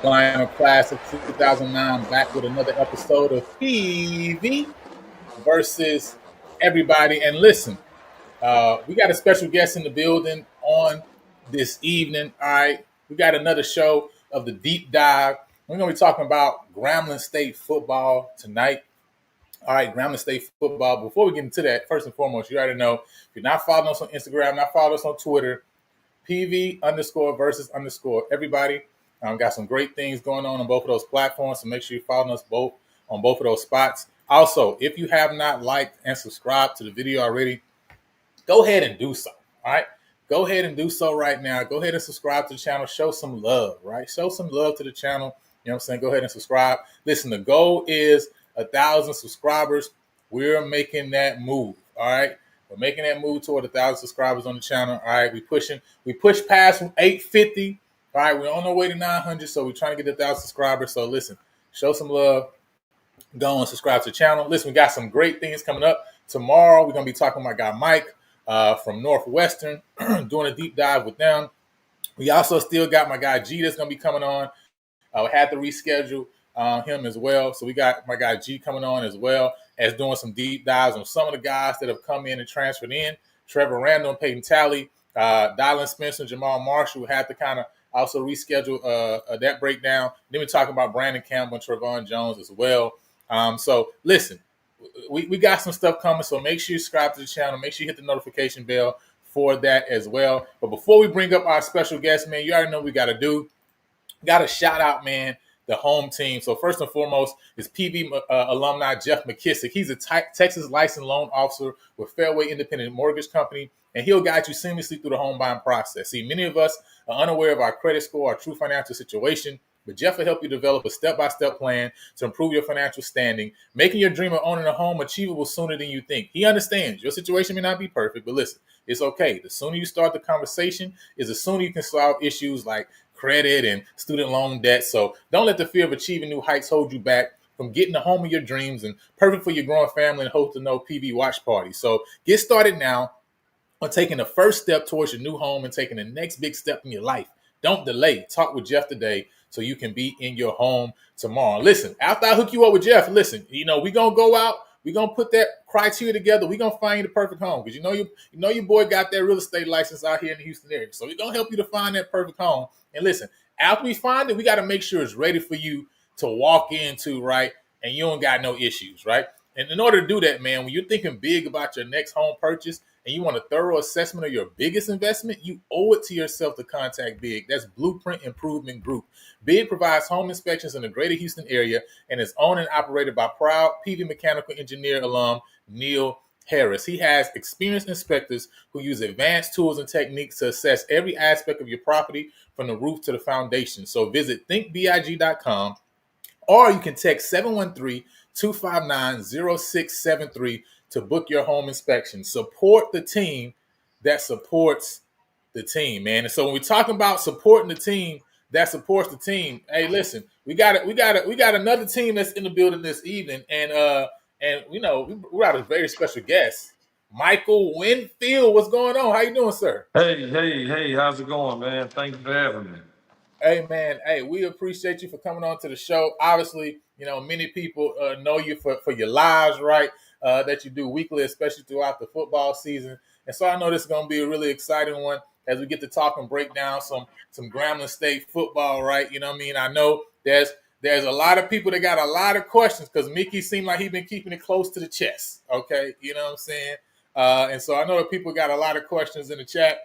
Final class of 2009 back with another episode of PV versus everybody. And listen, we got a special guest in the building on this evening. All right, we got another show of the deep dive. We're going to be talking about Grambling State football tonight. All right, Grambling State football. Before we get into that, first and foremost, you already know if you're not following us on Instagram, not following us on Twitter, PV _ versus _ everybody. Got some great things going on both of those platforms, so make sure you're following us both on both of those spots. Also, if you have not liked and subscribed to the video already, go ahead and do so. All right, go ahead and do so right now. Go ahead and subscribe to the channel. Show some love, right? Show some love to the channel. You know what I'm saying? Go ahead and subscribe. Listen, the goal is 1,000 subscribers. We're making that move. All right. We're making that move toward 1,000 subscribers on the channel. All right, we push past 850. All right, we're on our way to 900, so we're trying to get 1,000 subscribers. So listen, show some love. Go and subscribe to the channel. Listen, we got some great things coming up. Tomorrow, we're going to be talking to my guy Mike from Northwestern, doing a deep dive with them. We also still got my guy G that's going to be coming on. We had to reschedule him as well. So we got my guy G coming on as well as doing some deep dives on some of the guys that have come in and transferred in. Trevor Randall and Peyton Talley, Dylan Spencer, Jamal Marshall. We had to kind of also reschedule that breakdown. Then we're talking about Brandon Campbell and Trevon Jones as well. So listen, we got some stuff coming. So make sure you subscribe to the channel. Make sure you hit the notification bell for that as well. But before we bring up our special guest, man, you already know what we got to do. Got to shout out, man, the home team. So first and foremost is PV alumni Jeff McKissick. He's a Texas licensed loan officer with Fairway Independent Mortgage Company, and he'll guide you seamlessly through the home buying process. See, many of us are unaware of our credit score, our true financial situation, but Jeff will help you develop a step-by-step plan to improve your financial standing, making your dream of owning a home achievable sooner than you think. He understands your situation may not be perfect, but listen, it's okay. The sooner you start the conversation is the sooner you can solve issues like credit and student loan debt. So don't let the fear of achieving new heights hold you back from getting the home of your dreams, and perfect for your growing family and hope to know PV watch party. So get started now on taking the first step towards your new home and taking the next big step in your life. Don't delay. Talk with Jeff today so you can be in your home tomorrow. Listen, after I hook you up with Jeff, listen, we're going to go out. We're going to put that criteria together. We're going to find you the perfect home because you know your boy got that real estate license out here in the Houston area. So we're going to help you to find that perfect home. And listen, after we find it, we got to make sure it's ready for you to walk into, right? And you don't got no issues, right? And in order to do that, man, when you're thinking big about your next home purchase and you want a thorough assessment of your biggest investment, you owe it to yourself to contact Big. That's Blueprint Improvement Group. Big provides home inspections in the greater Houston area and is owned and operated by proud PV Mechanical Engineer alum Neil Harris. He has experienced inspectors who use advanced tools and techniques to assess every aspect of your property from the roof to the foundation. So visit thinkbig.com, or you can text 713-259-0673 to book your home inspection. Support the team that supports the team, man. And so when we're talking about supporting the team, that supports the team. Hey, listen, we got another team that's in the building this evening, and we got a very special guest, Michael Winfield. What's going on? How you doing, sir? Hey, how's it going, man? Thank you for having me. Hey man, hey, we appreciate you for coming on to the show. Obviously, many people know you for your lives, right? That you do weekly, especially throughout the football season. And so I know this is going to be a really exciting one as we get to talk and break down some Grambling State football, right? You know what I mean? I know there's a lot of people that got a lot of questions because Mickey seemed like he's been keeping it close to the chest. Okay, you know what I'm saying? And so I know that people got a lot of questions in the chat.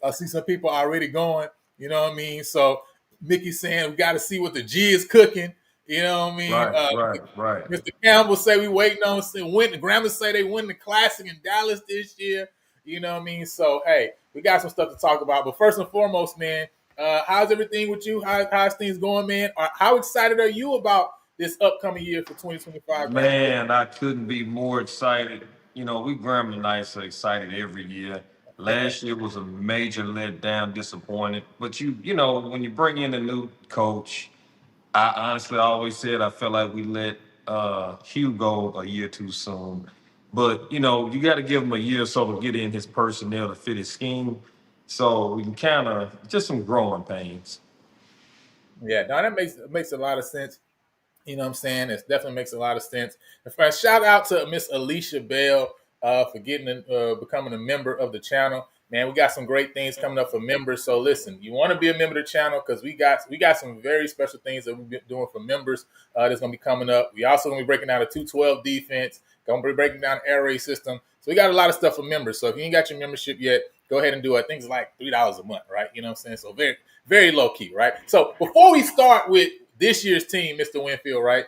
I see some people already going. You know what I mean? So Mickey's saying we got to see what the G is cooking. You know what I mean? Right. Mr. Campbell say we waiting on win. The Grammars say they win the Classic in Dallas this year. You know what I mean? So hey, we got some stuff to talk about. But first and foremost, man, how's everything with you? How's things going, man? How excited are you about this upcoming year for 2025 Grambling football? Man, I couldn't be more excited. We Grambling Knights are excited every year. Last year was a major letdown, disappointed. But when you bring in a new coach, I honestly always said I felt like we let Hugh go a year too soon. But you got to give him a year or so to get in his personnel to fit his scheme. So we can kind of just some growing pains. Yeah, no, that makes a lot of sense. You know what I'm saying? It definitely makes a lot of sense. And first, shout out to Miss Alicia Bell for becoming a member of the channel. Man, we got some great things coming up for members. So listen, you want to be a member of the channel because we got some very special things that we've been doing for members that's gonna be coming up. We also gonna be breaking down a 212 defense, gonna be breaking down air raid system. So we got a lot of stuff for members. So if you ain't got your membership yet, go ahead and do it. I think it's like $3 a month, right? You know what I'm saying? So very, very low key, right? So before we start with this year's team, Mr. Winfield, right?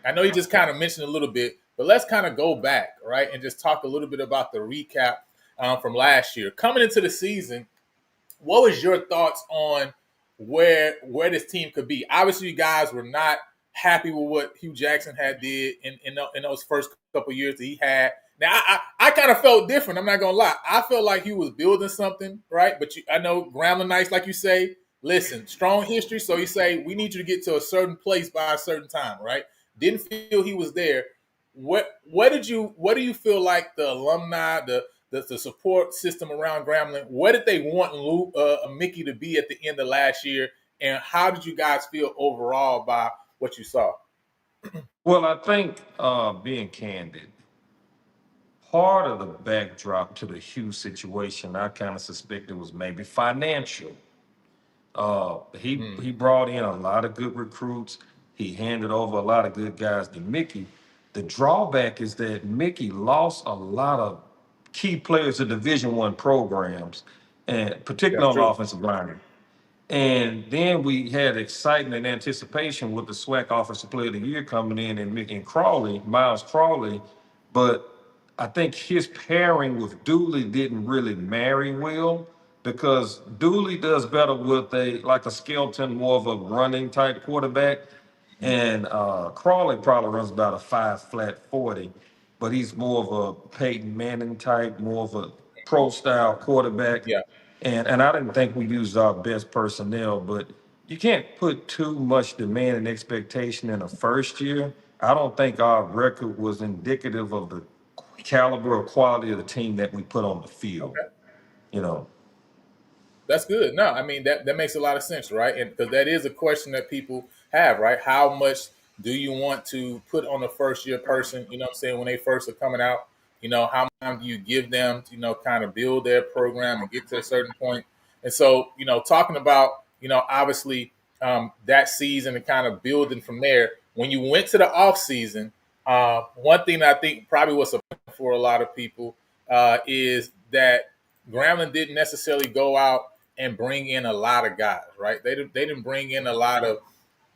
I know you just kind of mentioned a little bit, but let's kind of go back, right, and just talk a little bit about the recap from last year. Coming into the season, what was your thoughts on where this team could be? Obviously, you guys were not happy with what Hugh Jackson had did in those first couple of years that he had. Now, I kind of felt different. I'm not gonna lie. I felt like he was building something, right? But I know Grambling Knights, like you say, listen, strong history. So you say we need you to get to a certain place by a certain time, right? Didn't feel he was there. What do you feel like the alumni, the support system around Grambling? What did they want Mickey to be at the end of last year, and how did you guys feel overall by what you saw? Well, I think being candid, part of the backdrop to the Hugh situation, I kind of suspected was maybe financial. He Mm, brought in a lot of good recruits. He handed over a lot of good guys to Mickey. The drawback is that Mickey lost a lot of key players to Division I programs, and that's particularly on the true. offensive line. And then we had excitement and anticipation with the SWAC Offensive Player of the Year coming in and Crawley, Miles Crawley. But I think his pairing with Dooley didn't really marry well because Dooley does better with a skeleton, more of a running type quarterback. And Crawley probably runs about a 5 flat 40, but he's more of a Peyton Manning type, more of a pro style quarterback. Yeah. And I didn't think we used our best personnel, but you can't put too much demand and expectation in a first year. I don't think our record was indicative of the caliber or quality of the team that we put on the field. Okay. You know, That's good. No, I mean that makes a lot of sense, right? And because that is a question that people have, right? How much do you want to put on a first year person? You know what I'm saying? When they first are coming out, how much time do you give them to, kind of build their program and get to a certain point? And so, talking about, obviously that season and kind of building from there. When you went to the off season, one thing that I think probably was a for a lot of people is that Grambling didn't necessarily go out and bring in a lot of guys, right? They didn't bring in a lot of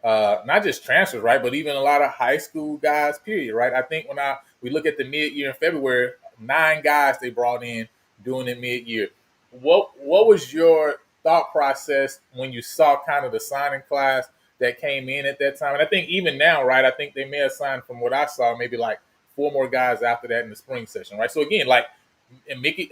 not just transfers, right, but even a lot of high school guys. Period, right? I think when we look at the mid year in February, 9 guys they brought in doing it mid year. What was your thought process when you saw kind of the signing class that came in at that time? And I think even now, right, I think they may have signed from what I saw maybe like 4 more guys after that in the spring session, right? So again, like and Mickey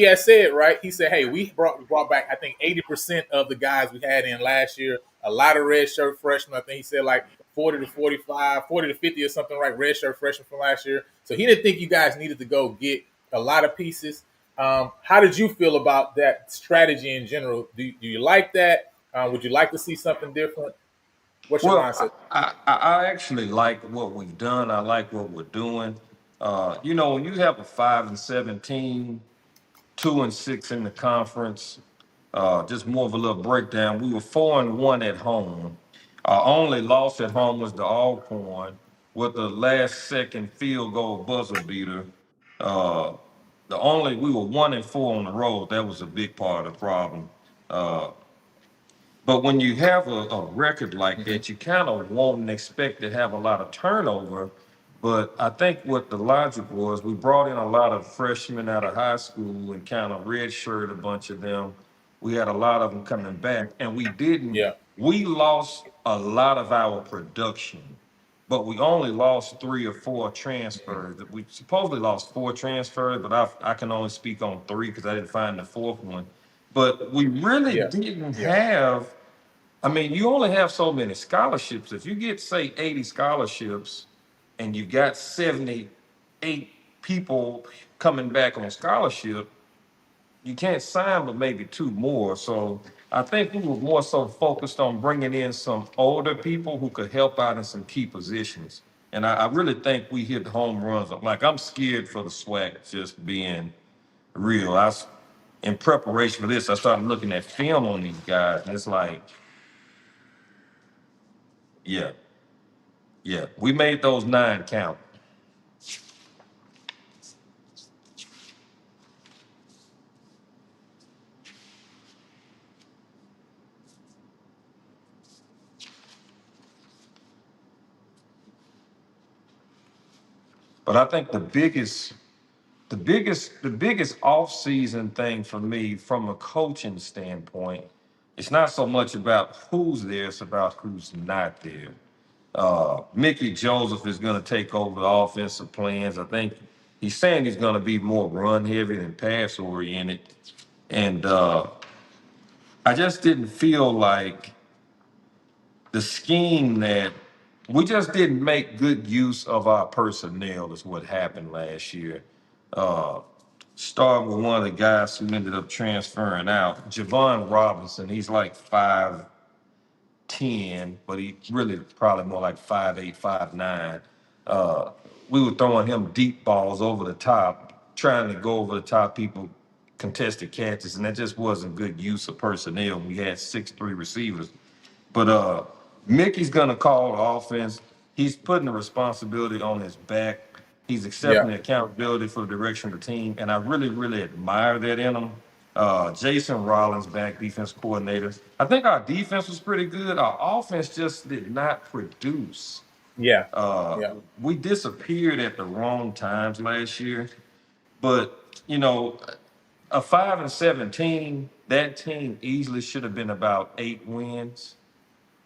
has said, right. He said, "Hey, we brought back. I think 80% of the guys we had in last year. A lot of red shirt freshmen. I think he said like 40 to 45, 40 to 50 or something, right? Red shirt freshmen from last year. So he didn't think you guys needed to go get a lot of pieces. How did you feel about that strategy in general? Do you like that? Would you like to see something different? What's your Well, mindset? I actually like what we've done. I like what we're doing. When you have a 5-17, 2-6 in the conference, just more of a little breakdown. We were 4-1 at home. Our only loss at home was the Alcorn with the last second field goal buzzer beater. Uh, we were 1-4 on the road. That was a big part of the problem. Uh, but when you have a record like Hmm. that, you kind of won't and expect to have a lot of turnover. But I think what the logic was, we brought in a lot of freshmen out of high school and kind of redshirt a bunch of them. We had a lot of them coming back, and Yeah, we lost a lot of our production, but we only lost 3 or 4 transfers. We supposedly lost 4 transfers, but I can only speak on 3 because I didn't find the fourth one. But we really yeah, didn't yeah, have. I mean, you only have so many scholarships. If you get, say, 80 scholarships and you got 78 people coming back on scholarship, you can't sign but maybe 2 more. So I think we were more so focused on bringing in some older people who could help out in some key positions. And I really think we hit home runs. Like, I'm scared for the SWAC, just being real. In preparation for this, I started looking at film on these guys, and it's like, yeah, yeah, we made those 9 count. But I think the biggest off-season thing for me from a coaching standpoint, it's not so much about who's there, it's about who's not there. Mickey Joseph is going to take over the offensive plans. I think he's saying he's going to be more run heavy than pass oriented. And I just didn't feel like the scheme that we just didn't make good use of our personnel is what happened last year. Uh, Starting with one of the guys who ended up transferring out, Javon Robinson. He's like 5'10", but he really probably more like 5'8", 5'9". We were throwing him deep balls over the top, trying to go over the top people, contested catches, and that just wasn't good use of personnel. We had 6'3" receivers. But Mickey's gonna call the offense. He's putting the responsibility on his back. He's yeah, accepting the accountability for the direction of the team, and I really, really admire that in him. Jason Rollins, back defense coordinator. I think our defense was pretty good. Our offense just did not produce. yeah, Uh, yeah. we disappeared at the wrong times last year. But a 5-17, that team easily should have been about 8 wins,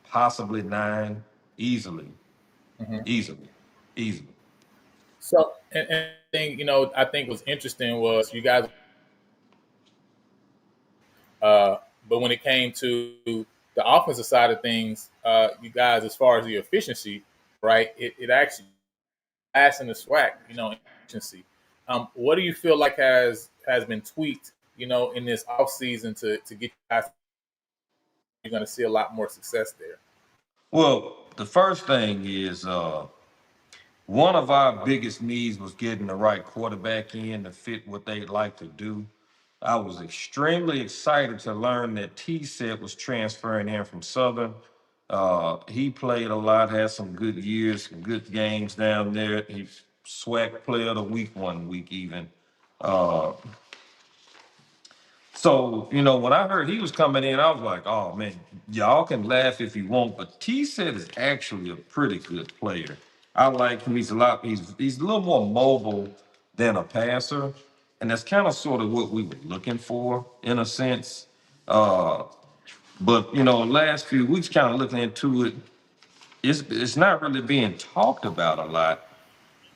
possibly 9, easily, Hmm. easily, easily. So, and thing I think was interesting was you guys. But when it came to the offensive side of things, you guys, as far as the efficiency, right? It actually last in the SWAC, efficiency. What do you feel like has been tweaked, in this off season to get you guys? You're going to see a lot more success there. Well, the first thing is one of our biggest needs was getting the right quarterback in to fit what they like to do. I was extremely excited to learn that T-Set was transferring in from Southern. He played a lot, had some good years, some good games down there. He's SWAC player of the week 1 week even. Uh, So, when I heard he was coming in, I was like, oh man, y'all can laugh if you want, but T said is actually a pretty good player. I like him. He's a little more mobile than a passer. And that's kind of sort of what we were looking for in a sense. Uh, but last few weeks kind of looking into it, it's not really being talked about a lot.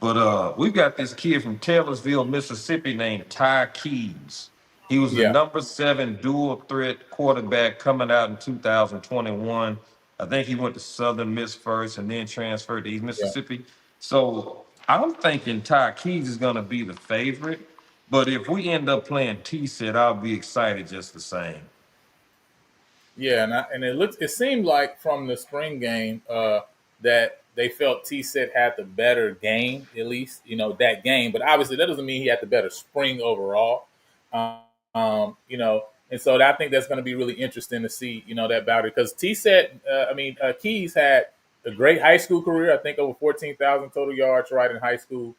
But we've got this kid from Taylorsville, Mississippi, named Ty Keys. He was the Yeah, number 7 dual threat quarterback coming out in 2021. I think he went to Southern Miss first and then transferred to East yeah. Mississippi. So I'm thinking Ty Keys is going to be the favorite. But if we end up playing T-set, I'll be excited just the same. Yeah, and it seemed like from the spring game that they felt T set had the better game, at least that game. But obviously, that doesn't mean he had the better spring overall. And so I think that's going to be really interesting to see that battle because T set, Keys had a great high school career. I think over 14,000 total yards right in high school.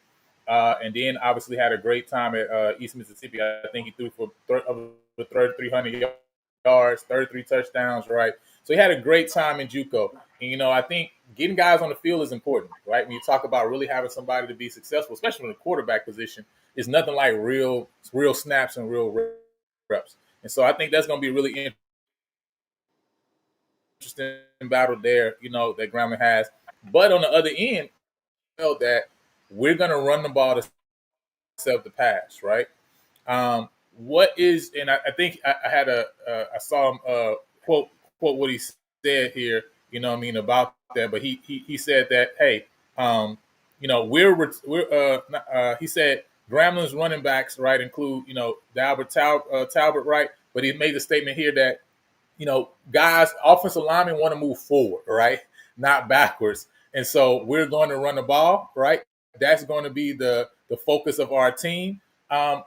And then obviously had a great time at East Mississippi. I think he threw for over 3,300 yards, 33 touchdowns, right? So he had a great time in JUCO. And I think getting guys on the field is important, right? When you talk about really having somebody to be successful, especially in the quarterback position, it's nothing like real snaps and real reps. And so I think that's going to be a really interesting battle there, that Grambling has. But on the other end, that we're going to run the ball to set up the pass, right? What is, and I think I had I saw him quote what he said here, about that. But he said that, hey, he said Grambling's running backs, right, include Talbot, right, but he made the statement here that guys, offensive linemen want to move forward, right, not backwards, and so we're going to run the ball, right. That's going to be the focus of our team. Um,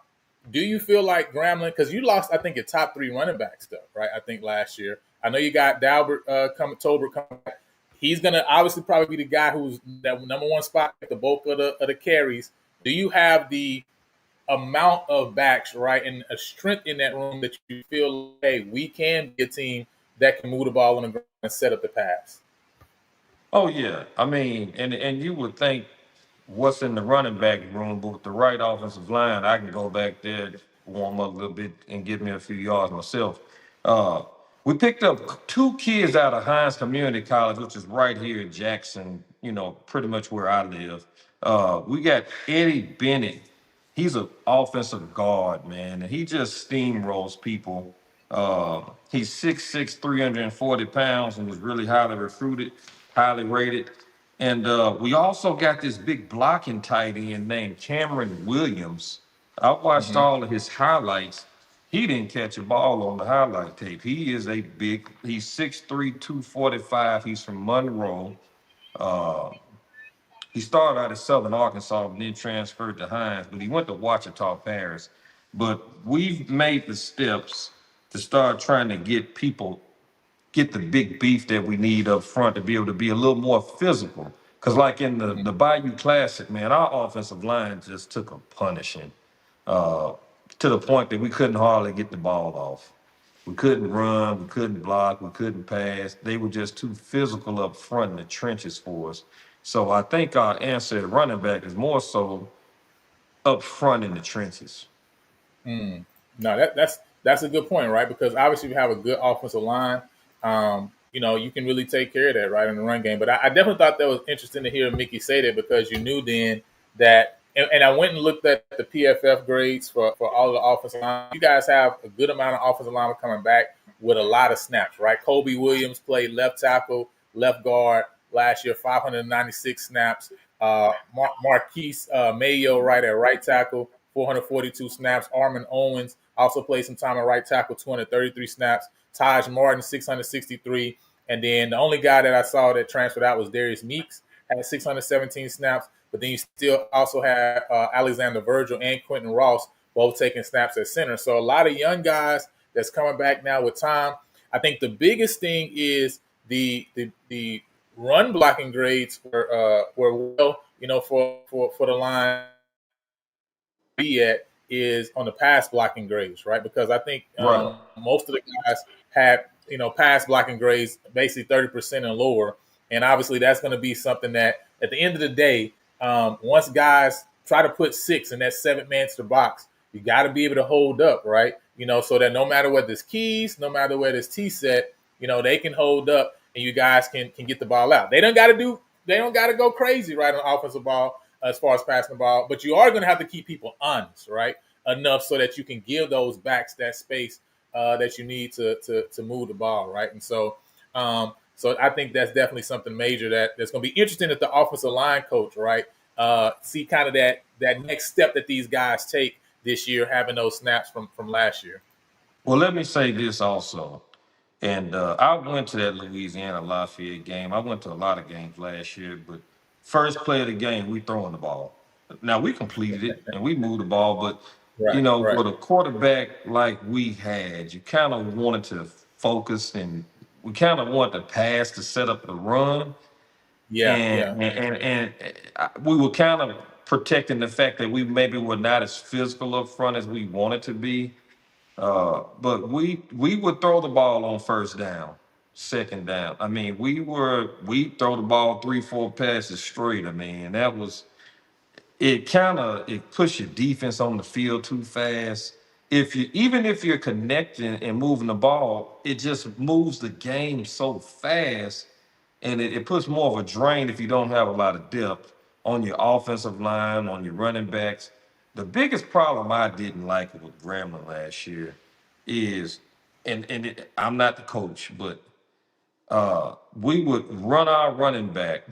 do you feel like Grambling, because you lost, I think, your top 3 running backs, though, right? I think last year. I know you got Tolbert coming back. He's gonna obviously probably be the guy who's that number 1 spot at the bulk of the carries. Do you have the amount of backs, right, and a strength in that room that you feel, hey, we can be a team that can move the ball on the ground and set up the pass? Oh yeah, I mean, and you would think what's in the running back room, but with the right offensive line, I can go back there, warm up a little bit, and get me a few yards myself. Uh, we picked up 2 kids out of Hines Community College, which is right here in Jackson, pretty much where I live. We got Eddie Bennett. He's an offensive guard, man, and he just steamrolls people. He's 6'6", 340 pounds, and was really highly recruited, highly rated. And we also got this big blocking tight end named Cameron Williams. I watched Mm-hmm. all of his highlights. He didn't catch a ball on the highlight tape. He's 6'3", 245. He's from Monroe. Uh, he started out at Southern Arkansas and then transferred to Hines, but he went to Ouachita Parish. But we've made the steps to start trying to get the big beef that we need up front to be able to be a little more physical. Because like in the Bayou Classic, man, our offensive line just took a punishing uh, to the point that we couldn't hardly get the ball off. We couldn't run, we couldn't block, we couldn't pass. They were just too physical up front in the trenches for us. So I think our answer at running back is more so up front in the trenches. Mm. No, that's a good point, right? Because obviously we have a good offensive line. You can really take care of that, right, in the run game. But I definitely thought that was interesting to hear Mickey say that because you knew then that, and I went and looked at the PFF grades for all of the offensive line. You guys have a good amount of offensive linemen coming back with a lot of snaps, right? Kobe Williams played left tackle, left guard last year, 596 snaps. Marquise Mayo, right at right tackle, 442 snaps. Armin Owens also played some time at right tackle, 233 snaps. Taj Martin, 663. And then the only guy that I saw that transferred out was Darius Meeks, had 617 snaps. But then you still also had Alexander Virgil and Quentin Ross both taking snaps at center. So a lot of young guys that's coming back now with time. I think the biggest thing is the run blocking grades were well, for the line be at is on the pass blocking grades, right? Because I think Right. most of the guys had pass blocking grades basically 30% and lower, and obviously that's going to be something that at the end of the day, once guys try to put 6 in that 7-man to the box, you got to be able to hold up, right? So that no matter what this keys, no matter where this T set, they can hold up and you guys can get the ball out. They don't got to go crazy right on the offensive ball. as far as passing the ball, but you are going to have to keep people honest, right? Enough so that you can give those backs that space that you need to move the ball, right? And so I think that's definitely something major that's going to be interesting at the offensive line coach, right? See kind of that next step that these guys take this year, having those snaps from last year. Well, let me say this also. And I went to that Louisiana Lafayette game. I went to a lot of games last year, but first play of the game, we throwing the ball. Now we completed it and we moved the ball, but Right, right. with a quarterback like we had, you kind of wanted to focus and we kind of wanted to pass to set up the run, Yeah, yeah, and we were kind of protecting the fact that we maybe were not as physical up front as we wanted to be. But we would throw the ball on first down, second down. I mean, we throw the ball 3, 4 passes straight. I mean, that was it pushed your defense on the field too fast. If you're connecting and moving the ball, it just moves the game so fast, and it puts more of a drain if you don't have a lot of depth on your offensive line, on your running backs. The biggest problem I didn't like with Grambling last year is, I'm not the coach, but we would run our running back.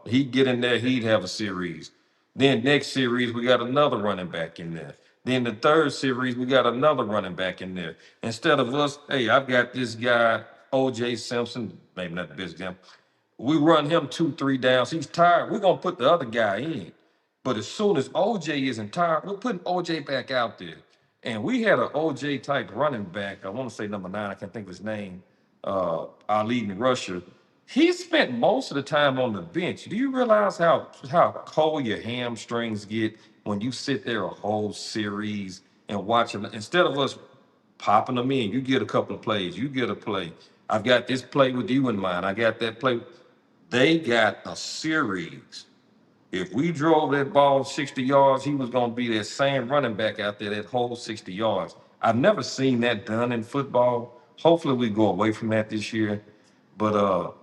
He'd get in there, he'd have a series. Then next series, we got another running back in there. Then the third series, we got another running back in there. Instead of us, hey, I've got this guy, OJ Simpson, maybe not the best example. We run him 2, 3 downs. He's tired. We're gonna put the other guy in. But as soon as OJ isn't tired, we're putting OJ back out there. And we had an OJ type running back. I want to say number 9. I can't think of his name. Our leading rusher. He spent most of the time on the bench. Do you realize how cold your hamstrings get when you sit there a whole series and watch them? Instead of us popping them in, you get a couple of plays, you get a play. I've got this play with you in mind. I got that play. They got a series. If we drove that ball 60 yards, he was going to be that same running back out there that whole 60 yards. I've never seen that done in football. Hopefully we go away from that this year. But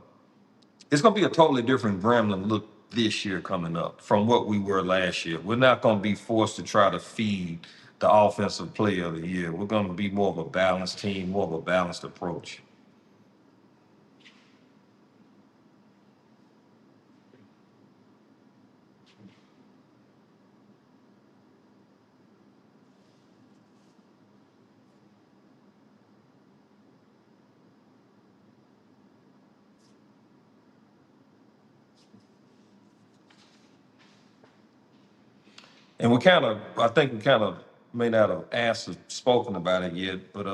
it's going to be a totally different Gremlin look this year coming up from what we were last year. We're not going to be forced to try to feed the offensive player of the year. We're going to be more of a balanced team, more of a balanced approach. And I think we kind of may not have asked or spoken about it yet, but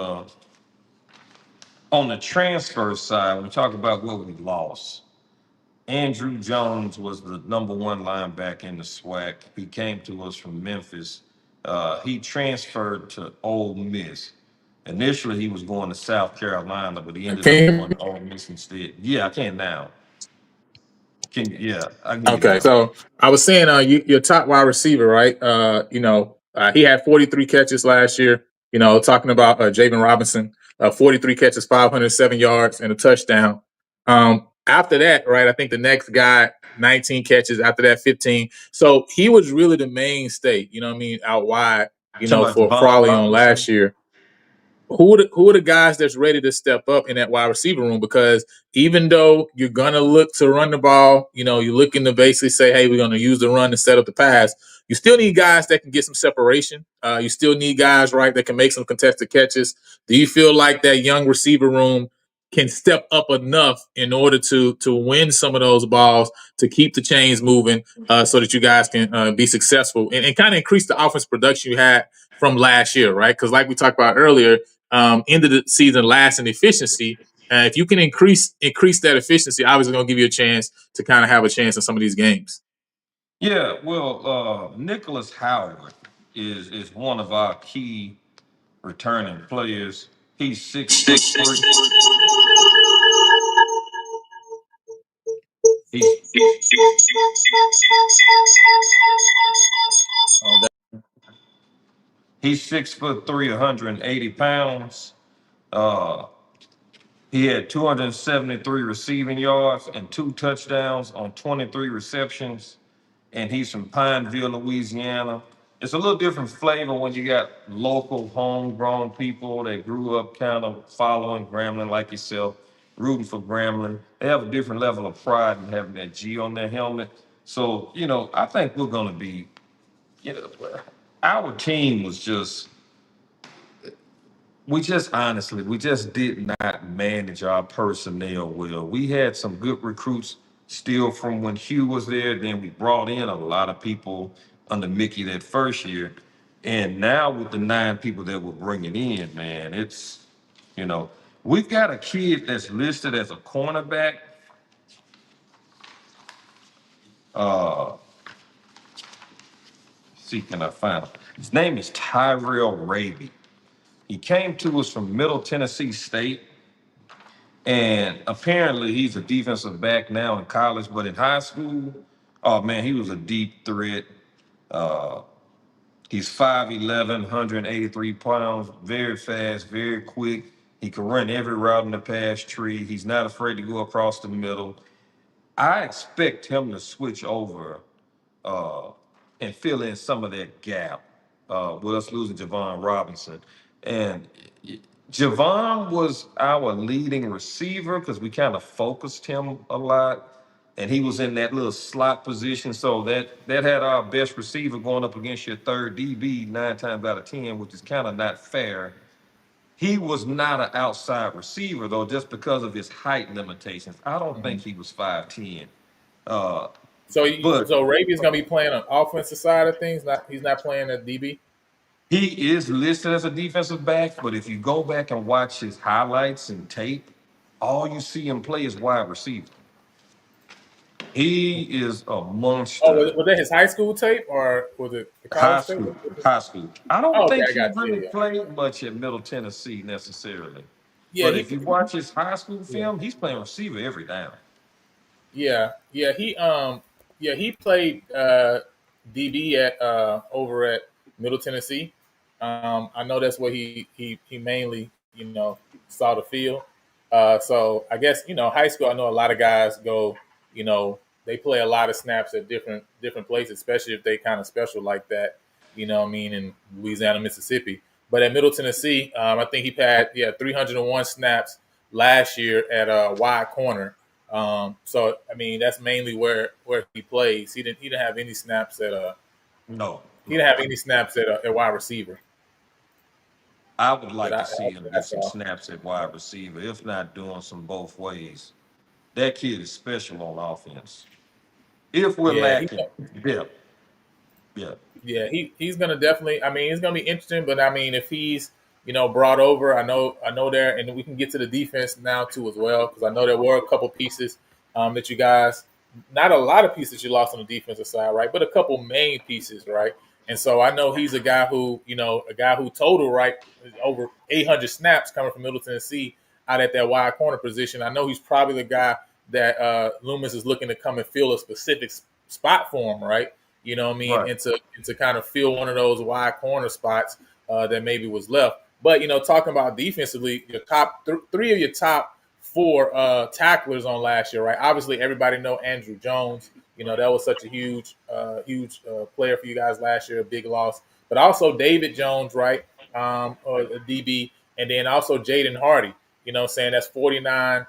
on the transfer side, when we talk about what we lost, Andrew Jones was the #1 linebacker in the SWAC. He came to us from Memphis. He transferred to Ole Miss. Initially, he was going to South Carolina, but he ended Can up you going to Ole Miss instead. Yeah, I can now. Yeah, I can hear you Okay, now. so I was saying, your top wide receiver, right? He had 43 catches last year. Talking about Javen Robinson, 43 catches, 507 yards, and a touchdown. After that, right? I think the next guy, 19 catches. After that, 15. So he was really the mainstay. You know what I mean? Out wide. Talking about For Devon Frawley on last Robinson. year, who are the guys that's ready to step up in that wide receiver room? Because even though you're gonna look to run the ball, you're looking to basically say, "Hey, we're gonna use the run to set up the pass." You still need guys that can get some separation. You still need guys, right, that can make some contested catches. Do you feel like that young receiver room can step up enough in order to win some of those balls to keep the chains moving, so that you guys can be successful and kind of increase the offense production you had from last year, right? Because like we talked about earlier, end of the season last in efficiency. If you can increase that efficiency, obviously going to give you a chance to kind of have a chance in some of these games. Yeah, well, Nicholas Howard is one of our key returning players. He's 6'3". He's he's 6'3", 180 pounds. Uh, he had 273 receiving yards and 2 touchdowns on 23 receptions. and he's from Pineville, Louisiana. It's a little different flavor when you got local, homegrown people that grew up kind of following Grambling like yourself, rooting for Grambling. They have a different level of pride in having that G on their helmet. So, I think we're going to be, you know, our team was just we just did not manage our personnel well. We had some good recruits still from when Hugh was there. Then we brought in a lot of people under Mickey that first year. And now with the 9 people that we're bringing in, man, you know, we've got a kid that's listed as a cornerback. Uh, see, can I find him? His name is Tyrell Raby. He came to us from Middle Tennessee State. And apparently he's a defensive back now in college, but in high school, oh man, he was a deep threat. Uh, he's 5'11", 183 pounds, very fast, very quick. He can run every route in the pass tree. He's not afraid to go across the middle. I expect him to switch over uh, and fill in some of that gap with us losing Javon Robinson. And Javon was our leading receiver because we kind of focused him a lot. And he was in that little slot position. So that had our best receiver going up against your third DB 9 times out of 10, which is kind of not fair. He was not an outside receiver, though, just because of his height limitations. I don't think Mhm. he was 5'10". Uh, So but so Raby's gonna be playing on offensive side of things. Not he's not playing at DB. he is listed as a defensive back, but if you go back and watch his highlights and tape, all you see him play is wide receiver. He is a Oh, monster. was that his high school tape or was it the High college tape? school, high school. I don't Oh, okay, think I he got you. really Yeah, played much at Middle Tennessee necessarily. yeah, But he, if you watch his high school yeah. film, he's playing receiver every down. Yeah, he played DB at over at Middle Tennessee. I know that's where he mainly saw the field. So I guess high school. I know a lot of guys go. They play a lot of snaps at different places, especially if they kind of special like that. What I mean, in Louisiana, Mississippi. But at Middle Tennessee, I think he had 301 snaps last year at wide corner. So I mean, that's mainly where he plays. He didn't have any snaps No, he didn't no. have any snaps at wide receiver. I would But like to see him get that's some all. snaps at wide receiver, if not doing some both ways. That kid is special on offense. If we're Yeah, lacking depth, yeah. he's gonna definitely. I mean, it's gonna be interesting. But I mean, if he's brought over, I know there, and we can get to the defense now too as well because I know there were a couple pieces that you guys, not a lot of pieces you lost on the defensive side, right? But a couple main pieces, right? And so I know he's a guy who total right over 800 snaps coming from Middle Tennessee out at that wide corner position. I know he's probably the guy that Loomis is looking to come and fill a specific spot for him, right? You know what I mean, Right. and to kind of fill one of those wide corner spots that maybe was left. But talking about defensively, your top three of your top four tacklers on last year, right? Obviously, everybody know Andrew Jones. That was such a huge player for you guys last year, a big loss. But also David Jones, right? Or a DB, and then also Jaden Hardy. Saying that's 49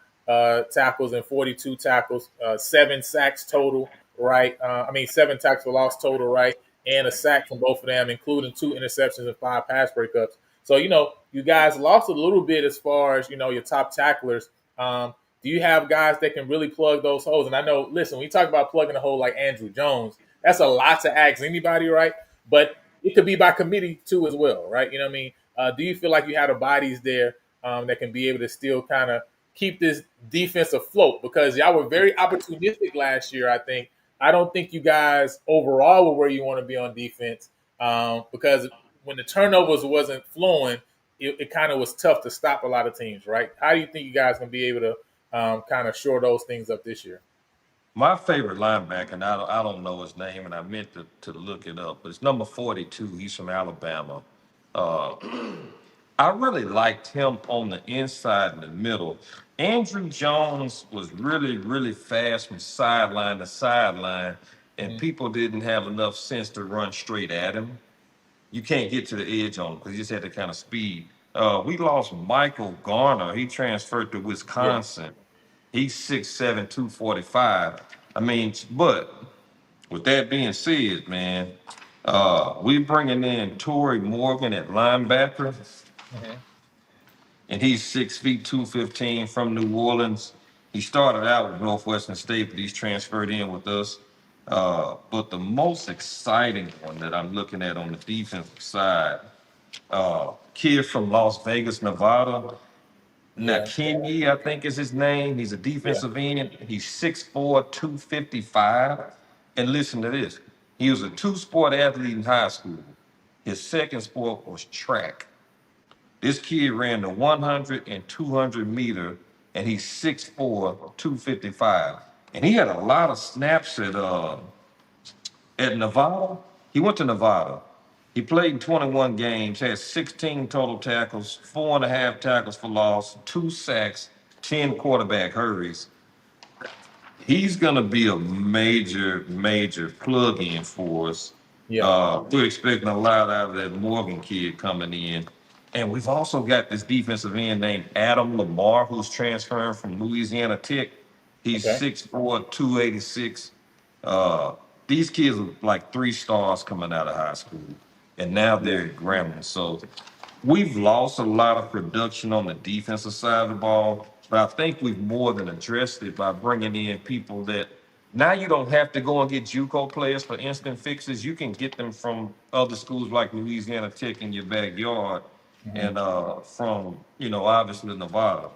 tackles and 42 tackles, 7 sacks total, right? I mean, 7 tackles for loss total, right? And a sack from both of them, including 2 interceptions and 5 pass breakups. So, you guys lost a little bit as far as, your top tacklers. Do you have guys that can really plug those holes? And I know, listen, when you talk about plugging a hole like Andrew Jones, that's a lot to ask anybody, right? But it could be by committee too as well, right? You know what I mean? Do you feel like you had a bodies there that can be able to still kind of keep this defense afloat? Because y'all were very opportunistic last year, I think. I don't think you guys overall were where you want to be on defense because when the turnovers wasn't flowing, it kind of was tough to stop a lot of teams, right? How do you think you guys can be able to kind of shore those things up this year? My favorite linebacker, and I don't know his name, and I meant to look it up, but it's number 42. He's from Alabama. Uh, I really liked him on the inside and the middle. Andrew Jones was really, really fast from sideline to sideline. and Hmm. people didn't have enough sense to run straight at him. You can't get to the edge on him because he just had that kind of speed. We lost Michael Garner. He transferred to Yeah. Wisconsin. He's 6'7", 245. I mean, but with that being said, man, we bringing in Torrey Morgan at linebacker, Hmm. and he's 6 feet 215 from New Orleans. He started out with Northwestern State, but he's transferred in with us. But the most exciting one that I'm looking at on the defensive side, kid from Las Vegas, Nevada, Yeah. Nakenyi, I think is his name. He's a Yeah. defensive end. He's 6'4", 255. And listen to this. He was a two-sport athlete in high school. His second sport was track. This kid ran the 100 and 200 meter, and he's 6'4", 255. And he had a lot of snaps at Nevada. He went to Nevada. He played in 21 games, had 16 total tackles, 4.5 tackles for loss, 2 sacks, 10 quarterback hurries. He's going to be a major plug-in for us. Yeah. We're expecting a lot out of that Morgan kid coming in. And we've also got this defensive end named Adam Lamar, who's transferring from Louisiana Tech. He's Okay. 6'4", 286. Uh, these kids are like 3 stars coming out of high school, and now Yeah. they're at Grambling. So we've lost a lot of production on the defensive side of the ball, but I think we've more than addressed it by bringing in people that now you don't have to go and get JUCO players for instant fixes. You can get them from other schools like Louisiana Tech in your backyard, Hmm. and from obviously Nevada.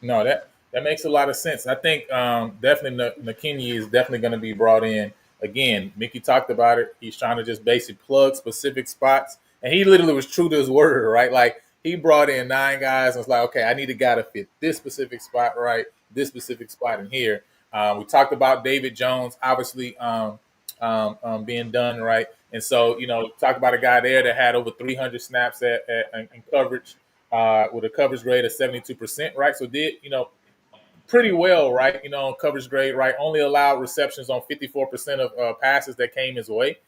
No, that makes a lot of sense. I think definitely McKinney is definitely going to be brought in again. Mickey talked about it. He's trying to just basically plug specific spots, and he literally was true to his word, right? Like he brought in 9 guys and was like, okay, I need a guy to fit this specific spot, right? This specific spot in here. We talked about David Jones, obviously being done right, and so talk about a guy there that had over 300 snaps in coverage with a coverage grade of 72%, right? So did pretty well, right? On coverage grade, right? Only allowed receptions on 54% of passes that came his way.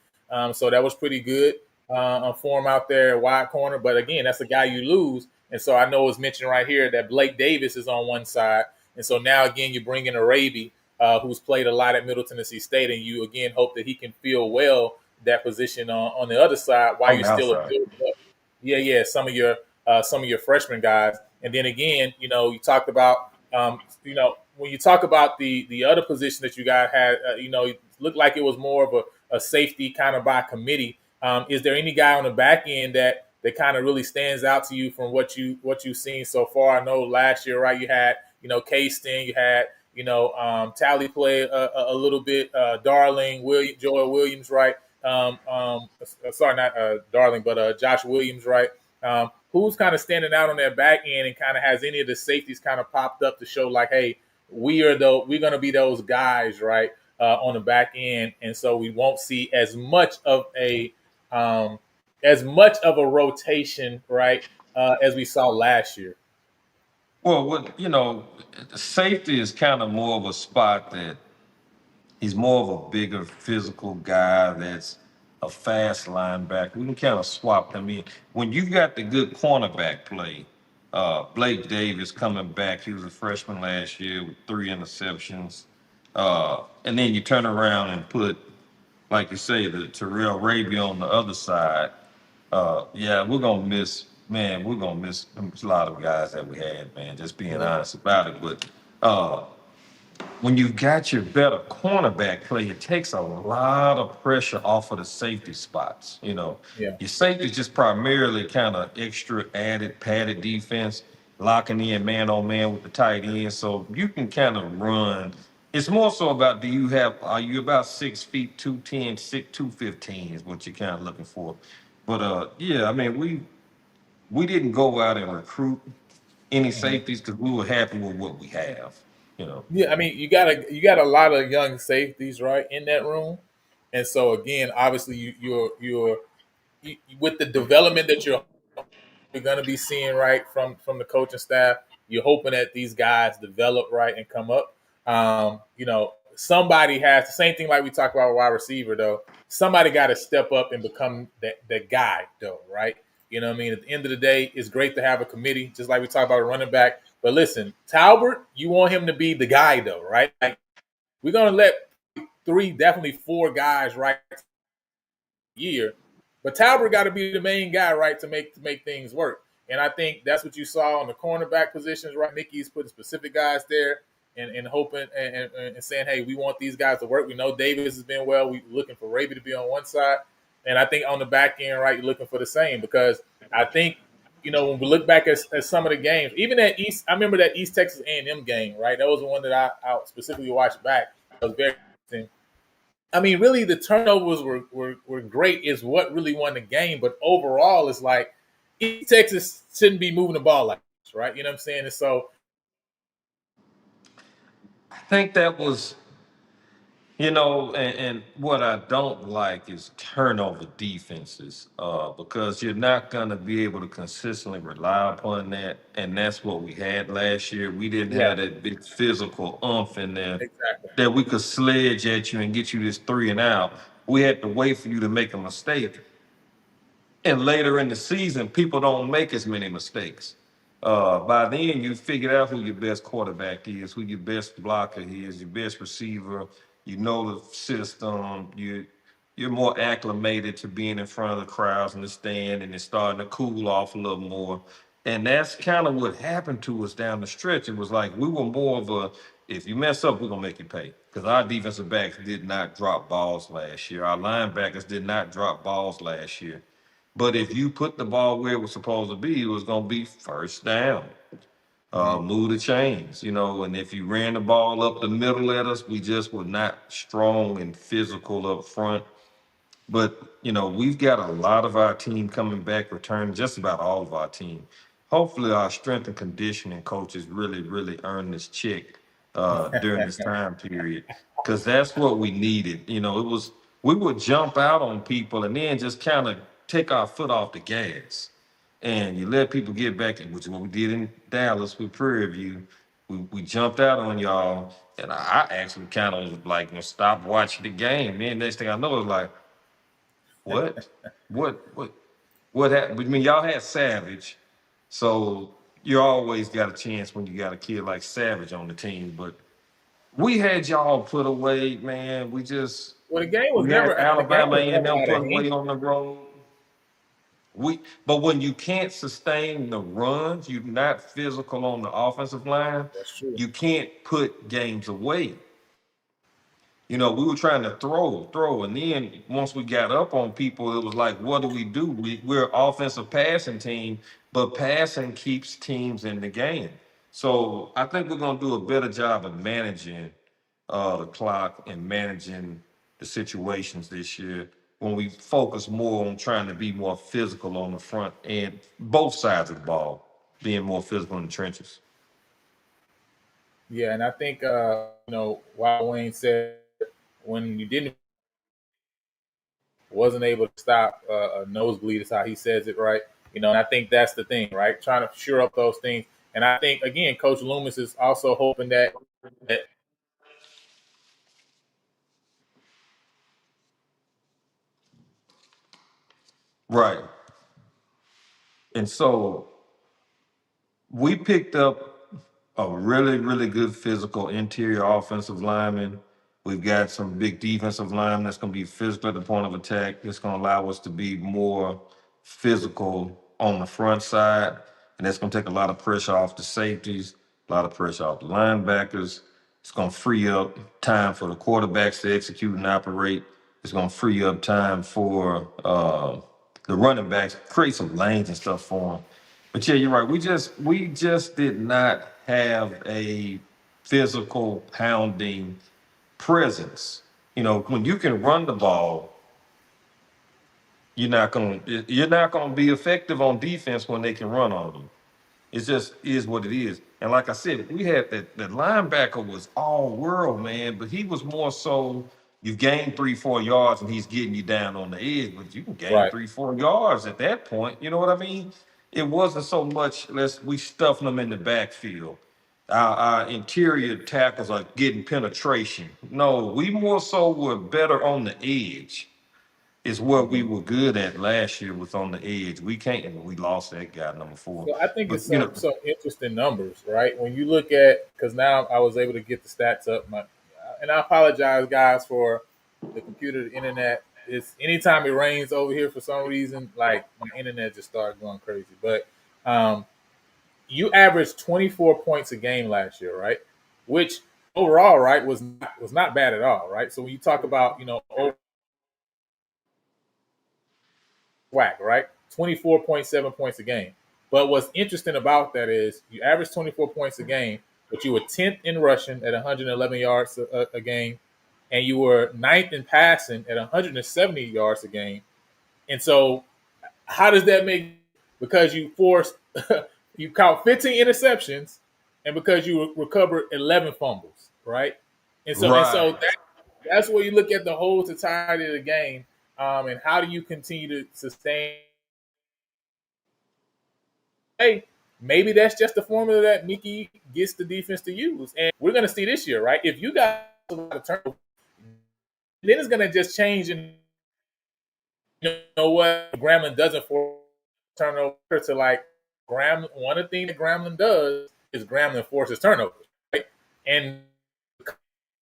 So that was pretty good for him out there at wide corner. But again, that's a guy you lose. And so I know it's mentioned right here that Blake Davis is on one side. And so now again, you bring in Arabi, who's played a lot at Middle Tennessee State, and you again hope that he can fill well that position on the other side while On you're the still outside. building up. Yeah, some of your freshman guys. And then again, you talked about when you talk about the other position that you guys had, it looked like it was more of a safety kind of by committee. Is there any guy on the back end that kind of really stands out to you from what you've seen so far? I know last year, right? You had K-Stin, you had Tally play a little bit, Darling, Joel Williams, right? Sorry, not Darling, but Josh Williams, right? Who's kind of standing out on that back end and kind of has any of the safeties kind of popped up to show like, hey, we're going to be those guys, right, on the back end, and so we won't see um, as much of a rotation, right, as we saw last year. Well, safety is kind of more of a spot that he's more of a bigger physical guy that's a fast linebacker. We can kind of swap them in. When you got the good cornerback play, Blake Davis coming back, he was a freshman last year with 3 interceptions. And then you turn around and put, like you say, the Terrell Raby on the other side. Yeah, we're gonna miss a lot of guys that we had, man, just being Yeah, honest about it. But when you've got your better cornerback play, it takes a lot of pressure off of the safety spots. yeah, Your safety just primarily kind of extra added padded defense, locking in man on man with the tight end. So you can kind of run. It's more so about are you about 6 feet 210, 215 is what you're kind of looking for. But yeah, I mean we didn't go out and recruit any mhm. safeties because we were happy with what we have. You know. Yeah. I mean, you got a lot of young safeties right in that room, and so again, obviously with the development that you're going to be seeing right from the coaching staff. You're hoping that these guys develop right and come up. somebody has the same thing like we talk about wide receiver though. Somebody got to step up and become that guy though, right? You know what I mean? At the end of the day, it's great to have a committee, just like we talk about a running back. But listen, Talbert, you want him to be the guy though, right? Like, we're gonna let three, definitely four guys right year. But Talbert got to be the main guy, right, to make things work. And I think that's what you saw on the cornerback positions, right? Mickey's putting specific guys there and hoping and saying, hey, we want these guys to work. We know Davis has been well. We're looking for Raby to be on one side. And I think on the back end, right, you're looking for the same because I think, when we look back at some of the games, even at East, I remember that East Texas A&M game, right? That was the one that I specifically watched back. It was very interesting. I mean, really, the turnovers were great. Is what really won the game. But overall, it's like East Texas shouldn't be moving the ball like this, right? You know what I'm saying? And so, I think that was, and what I don't like is turnover defenses, because you're not going to be able to consistently rely upon that. And that's what we had last year. We didn't yeah, have that big physical umph in there exactly. that we could sledge at you and get you this three and out. We had to wait for you to make a mistake. And later in the season, people don't make as many mistakes. By then, you figured out who your best quarterback is, who your best blocker is, your best receiver. You know the system. You're more acclimated to being in front of the crowds and the stand, and it's starting to cool off a little more. And that's kind of what happened to us down the stretch. It was like we were more of a, if you mess up, we're gonna make you pay. Because our defensive backs did not drop balls last year. Our linebackers did not drop balls last year. But if you put the ball where it was supposed to be, it was going to be first down. Mm-hmm. Move the chains, and if you ran the ball up the middle at us, we just were not strong and physical up front. But we've got a lot of our team coming back, returning just about all of our team. Hopefully, our strength and conditioning coaches really, really earn this check during this time period, because that's what we needed. It was we would jump out on people and then just kind of take our foot off the gas, and you let people get back, which is what we did in Dallas with Prairie View. We jumped out on y'all, and I actually kind of was like, stop watching the game. Then next thing I know, it's like, what? What? What happened? I mean, y'all had Savage, so you always got a chance when you got a kid like Savage on the team. But we had y'all put away, man. Well, the game was We had never the game Alabama was never A&M out put of away hand. on the road. But when you can't sustain the runs, you're not physical on the offensive line. That's true. You can't put games away. We were trying to throw, and then once we got up on people, it was like, what do? We're an offensive passing team, but passing keeps teams in the game. So I think we're gonna do a better job of managing the clock and managing the situations this year when we focus more on trying to be more physical on the front and both sides of the ball, being more physical in the trenches. Yeah, and I think why Wayne said when you didn't wasn't able to stop a nosebleed is how he says it, right? And I think that's the thing, right? Trying to shore up those things. And I think again, Coach Loomis is also hoping that Right. And so we picked up a really, really good physical interior offensive lineman. We've got some big defensive linemen that's going to be physical at the point of attack. It's going to allow us to be more physical on the front side. And that's going to take a lot of pressure off the safeties, a lot of pressure off the linebackers. It's going to free up time for the quarterbacks to execute and operate. It's going to free up time for the running backs, create some lanes and stuff for them. But yeah, you're right. We just did not have a physical pounding presence. When you can run the ball, you're not gonna be effective on defense when they can run on you. It just is what it is. And like I said, we had that linebacker was all world, man, but he was more so you've gained 3-4 yards and he's getting you down on the edge, but you can gain right, 3-4 yards at that point. You know what I mean? It wasn't so much we stuffing them in the backfield. our interior tackles are getting penetration. No, we more so were better on the edge. Is what we Mhm. were good at last year was on the edge. We can't, and we lost that guy number 4. So I think But it's you know, some interesting numbers, right? When you look at, because now I was able to get the stats up. And I apologize, guys, for the computer, the internet. It's anytime it rains over here for some reason, like my internet just started going crazy. But um, you averaged 24 points a game last year, right? Which overall, right, was not bad at all, right? So when you talk about whack, right? 24.7 points a game. But what's interesting about that is you average 24 points a game, but you were 10th in rushing at 111 yards a game, and you were ninth in passing at 170 yards a game. And so, how does that make? Because you forced, you caught 15 interceptions, and because you recovered 11 fumbles, right? And so right. that's where you look at the whole totality of the game, and how do you continue to sustain. Hey, maybe that's just the formula that Mickey gets the defense to use. And we're going to see this year, right? If you got a lot of turnover, then it's going to just change. And you know what? Grambling doesn't force turnover to like Grambling. One of the things that Grambling does is Grambling forces turnovers, right? And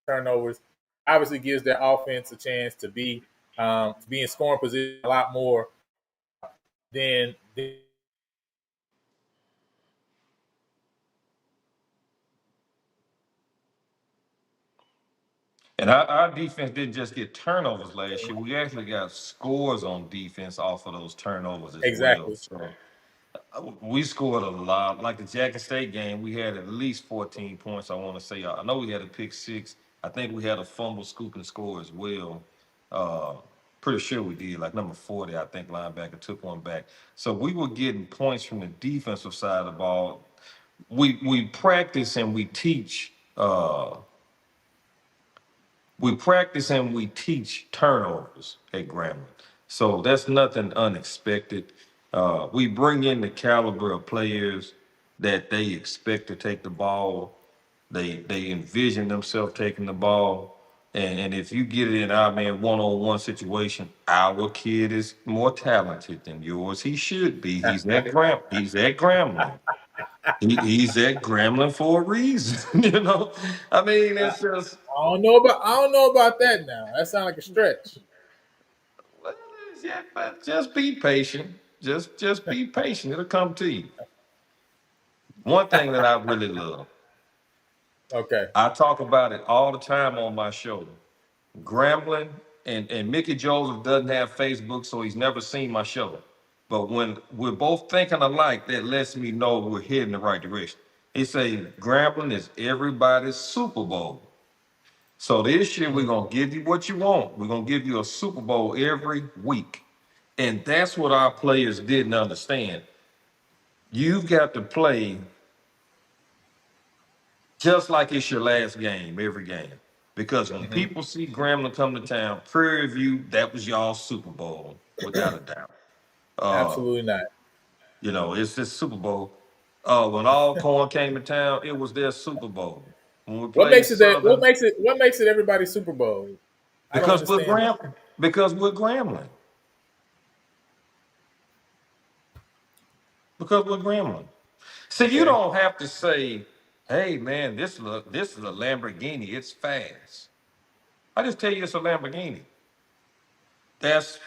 turnovers obviously gives their offense a chance to be in scoring position a lot more than And our defense didn't just get turnovers last year. We actually got scores on defense off of those turnovers as well. exactly. So we scored a lot. Like the Jackson State game, we had at least 14 points. I want to say. I know we had a pick six. I think we had a fumble, scoop, and score as well. Uh, Pretty sure we did. Like number 40, I think linebacker took one back. So we were getting points from the defensive side of the ball. We practice and we teach. We practice and we teach turnovers at Grambling. So that's nothing unexpected. We bring in the caliber of players that they expect to take the ball. They envision themselves taking the ball. And if you get it in our man one-on-one situation, our kid is more talented than yours. He should be. He's at Grambling. He's at Grambling for a reason. I mean, I, it's just I don't know about that now. That sounds like a stretch. well, yeah, but just be patient. Just be patient. It'll come to you. One thing that I really love, Okay. I talk about it all the time on my show. Grambling and Mickey Joseph doesn't have Facebook, so he's never seen my show. But when we're both thinking alike, that lets me know we're heading the right direction. He say Grambling is everybody's Super Bowl. So this year we're Mm-hmm. gonna give you what you want. We're gonna give you a Super Bowl every week. And that's what our players didn't understand. You've got to play just like it's your last game, every game. Because when Mm-hmm. people see Grambling come to town, Prairie View, that was y'all Super Bowl, without a doubt. Uh, Absolutely not. it's this Super Bowl. When Alcorn came to town, it was their Super Bowl. When we What played makes it that? Southern, What makes it everybody's Super Bowl? I don't because we're understand that. Grambling. Because we're Grambling. Because we're Grambling. See, you Okay. don't have to say, "Hey, man, this is a Lamborghini. It's fast." I just tell you it's a Lamborghini. That's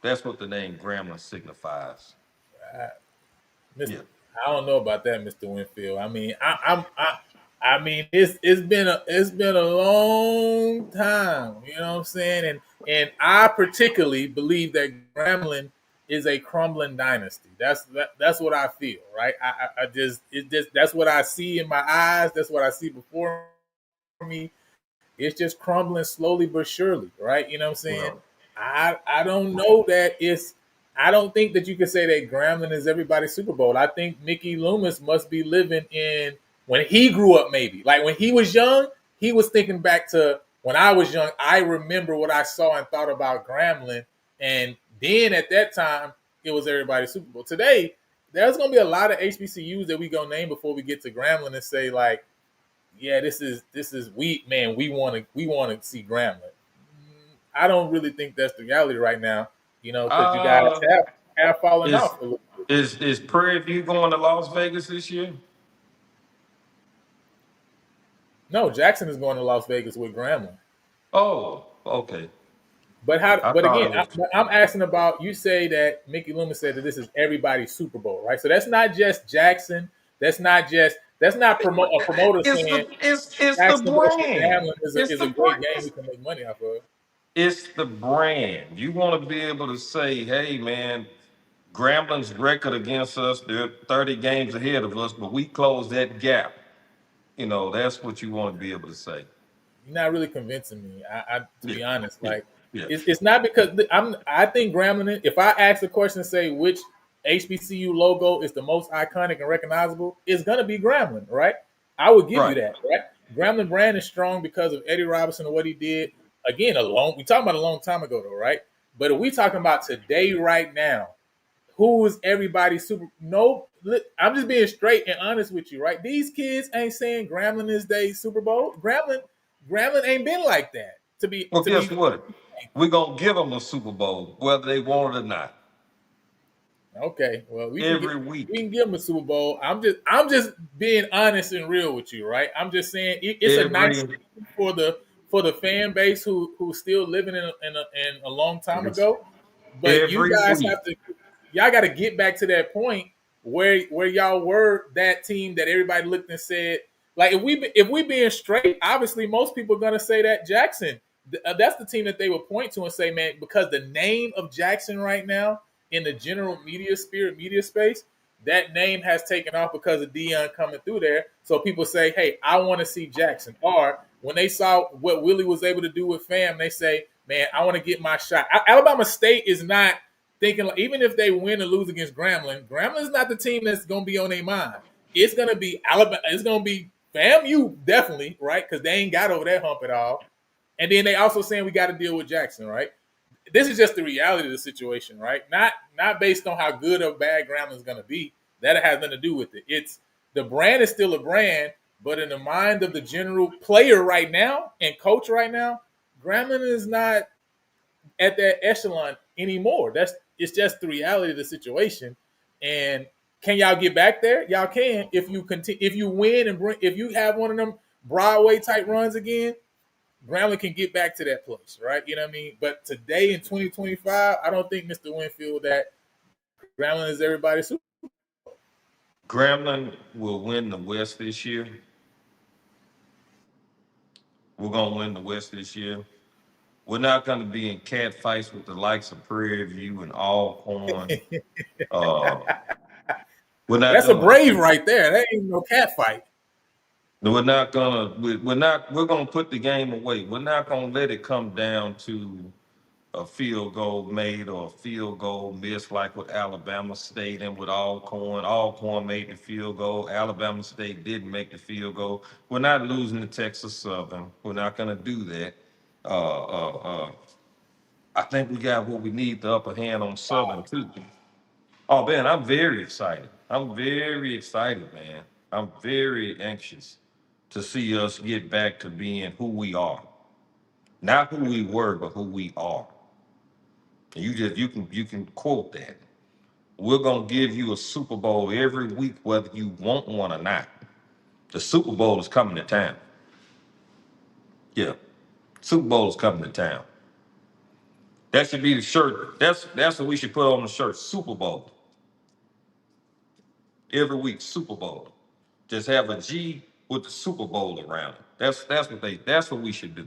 that's what the name Grambling signifies. Miss, Yeah. I don't know about that, Mr. Winfield. I mean, I mean, it's been a long time. You know what I'm saying? And I particularly believe that Grambling is a crumbling dynasty. That's what I feel. Right? I just that's what I see in my eyes. That's what I see before me. It's just crumbling slowly but surely, right? You know what I'm saying? Well, I don't know that it's. I don't think that you can say that Grambling is everybody's Super Bowl. I think Mickey Loomis must be living in when he grew up, maybe like when he was young. He was thinking back to when I was young. I remember what I saw and thought about Grambling, and then at that time it was everybody's Super Bowl. Today, there's gonna be a lot of HBCUs that we gonna name before we get to Grambling and say like, yeah, this is we want to see Grambling. I don't really think that's the reality right now, because you guys Uh, have fallen is off a little bit. is Prairie View going to Las Vegas this year? No, Jackson is going to Las Vegas with Grambling. Oh, okay. But how? I But thought again, it was. I'm asking about. You say that Mickey Loomis said that this is everybody's Super Bowl, right? So that's not just Jackson. That's not a promoter It's saying the it's the Jackson versus brand. Grambling is a, It's is the a great brand. game we can make money off of. It's the brand. You want to be able to say, "Hey, man, Grambling's record against us, they're 30 games ahead of us, but we closed that gap." That's what you want to be able to say. You're not really convincing me. To Yeah, be honest, yeah, like yeah. it's not because I think Grambling. If I ask the question and say which HBCU logo is the most iconic and recognizable, it's gonna be Grambling, right? I would give you Right. that, right? Grambling brand is strong because of Eddie Robinson and what he did. Again, we talking about a long time ago, though, right? But if we talking about today, right now, who is everybody super? No, I'm just being straight and honest with you, right? These kids ain't saying Grambling is their Super Bowl. Grambling ain't been like that. To be Well, to guess be what? We're gonna give them a Super Bowl, whether they want it or not, Okay, well, every we week. can give them a Super Bowl. I'm just being honest and real with you, right? I'm just saying it's a nice Every statement for the fan base who's still living in a long time ago. But you every guys week. have to y'all got to get back to that point where y'all were that team that everybody looked and said, like, if we being straight, obviously most people are gonna say that Jackson. That's the team that they would point to and say, man, because the name of Jackson right now in the general media space, that name has taken off because of Dion coming through there. So people say, hey, I want to see Jackson. Or when they saw what Willie was able to do with Fam, they say, man, I want to get my shot. Alabama State is not thinking, like, even if they win or lose against Grambling is not the team that's going to be on their mind. It's going to be Alabama. It's going to be FAMU, definitely, right? Because they ain't got over that hump at all. And then they also saying we got to deal with Jackson, right? This is just the reality of the situation, right? Not based on how good or bad Grambling is going to be. That has nothing to do with it. It's the brand is still a brand, but in the mind of the general player right now and coach right now, Grambling is not at that echelon anymore. It's just the reality of the situation. And can y'all get back there? Y'all can if you continue, if you win and if you have one of them Broadway type runs again. Grambling can get back to that place, right? You know what I mean? But today in 2025, I don't think Mr. Winfield that Grambling is everybody's super. Grambling will win the West this year. We're gonna win the West this year. We're not gonna be in cat fights with the likes of Prairie View and Alcorn. Uh, we're not That's a gonna. brave right there. That ain't no cat fight. We're not gonna. We're not. We're gonna put the game away. We're not gonna let it come down to a field goal made or a field goal missed, like with Alabama State and with Alcorn. Alcorn made the field goal. Alabama State didn't make the field goal. We're not losing to Texas Southern. We're not going to do that. Uh, I think we got what we need, the upper hand on Southern too. Oh man, I'm very excited. I'm very excited, man. I'm very anxious to see us get back to being who we are. Not who we were, but who we are. You can quote that. We're gonna give you a Super Bowl every week, whether you want one or not. The Super Bowl is coming to town. Yeah, Super Bowl is coming to town. That should be the shirt. That's what we should put on the shirt. Super Bowl every week. Super Bowl. Just have a G with the Super Bowl around it. That's what we should do.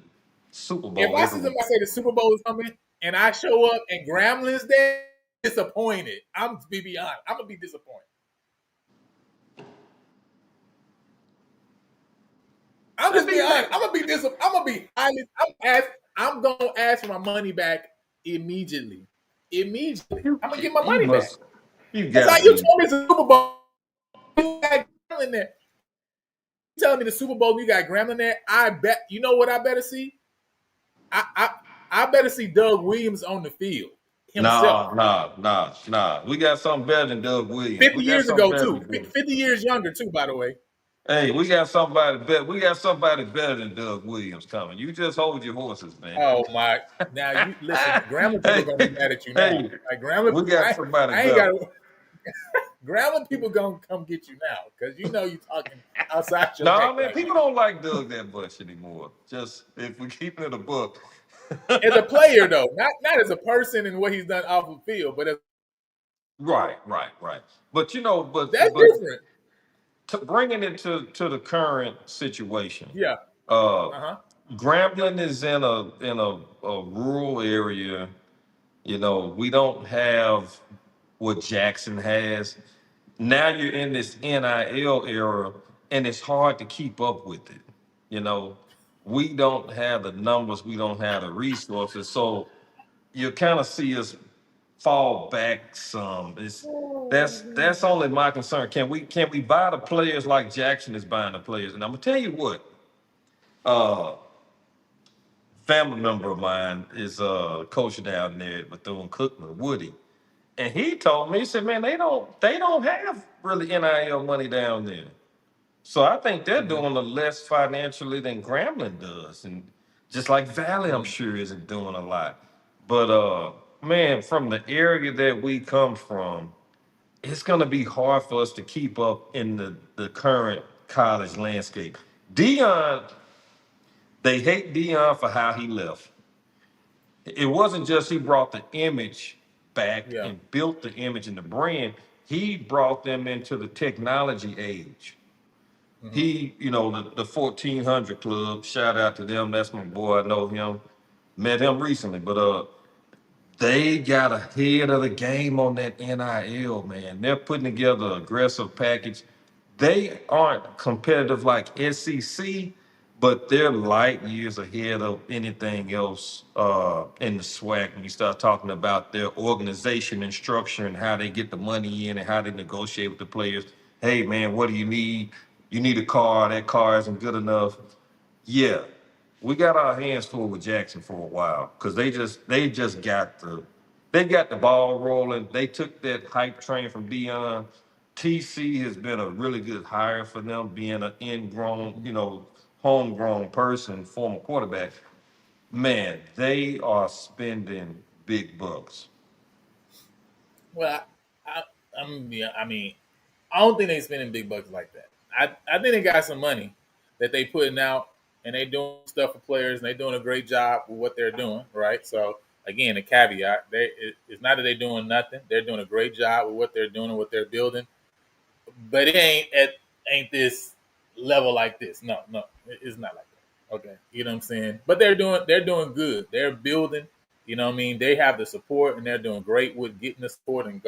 Super If Bowl I every see week. somebody say the Super Bowl is coming and I show up and Grambling's there, disappointed. I'm to be honest. I'm gonna be disappointed. I'm Let just me being honest. let I'm gonna be disappointed. I'm gonna be highly. I'm gonna ask for my money back immediately. Immediately, you I'm gonna get my you money back. must you It's gotta like you be told me it's a Super Bowl. You got Grambling there. You telling me the Super Bowl you got Grambling there? I bet. You know what I better see? I I better see Doug Williams on the field. himself. Nah. We got something better than Doug Williams. 50 We got years something ago, better too. than Doug. 50 years younger, too, by the way. Hey, we got somebody better. We got somebody better than Doug Williams coming. You just hold your horses, man. Oh, my. Now, you listen, Grambling people hey, are going to be mad at you now. hey, Like, Grambling, we got somebody I ain't better. got to. Grambling people going to come get you now because you know you're talking outside your Nah, neck man, right people now. don't like Doug that much anymore. Just if we keep it in the book. As a player, though, not as a person and what he's done off the field, but Right. But you know, that's but different. to bringing it to the current situation, Yeah. uh, Uh huh. Grambling is in a rural area. You know, we don't have what Jackson has. Now you're in this NIL era, and it's hard to keep up with it. You know, we don't have the numbers, we don't have the resources, so you kind of see us fall back some. That's only my concern. Can we buy the players like Jackson is buying the players? And I'm gonna tell you what, uh, family member of mine is coach down there at Bethune Cookman, Woody. And he told me, he said, man, they don't have really NIL money down there. So I think they're Mm-hmm. doing a less financially than Grambling does. And just like Valley, I'm Mm-hmm. sure isn't doing a lot. But man, from the area that we come from, it's gonna be hard for us to keep up in the current college landscape. Dion, they hate Dion for how he left. It wasn't just he brought the image back Yeah. and built the image and the brand, he brought them into the technology age. Mm-hmm. He, the 1400 Club, shout out to them. That's my boy. I know him. Met him recently, but they got ahead of the game on that NIL, man. They're putting together an aggressive package. They aren't competitive like SEC, but they're light years ahead of anything else in the SWAC when you start talking about their organization and structure and how they get the money in and how they negotiate with the players. Hey, man, what do you need? You need a car. That car isn't good enough. Yeah, we got our hands full with Jackson for a while because they just got the ball rolling. They took that hype train from Dion. TC has been a really good hire for them, being an ingrown, homegrown person, former quarterback. Man, they are spending big bucks. Well, yeah, I mean, I don't think they spending big bucks like that. I think they got some money that they putting out and they doing stuff for players and they doing a great job with what they're doing, right? So again, a caveat: it's not that they're doing nothing; they're doing a great job with what they're doing and what they're building. But it ain't this level like this. No, no, it's not like that. Okay, you know what I'm saying? But they're doing good. They're building. You know what I mean? They have the support and they're doing great with getting the support and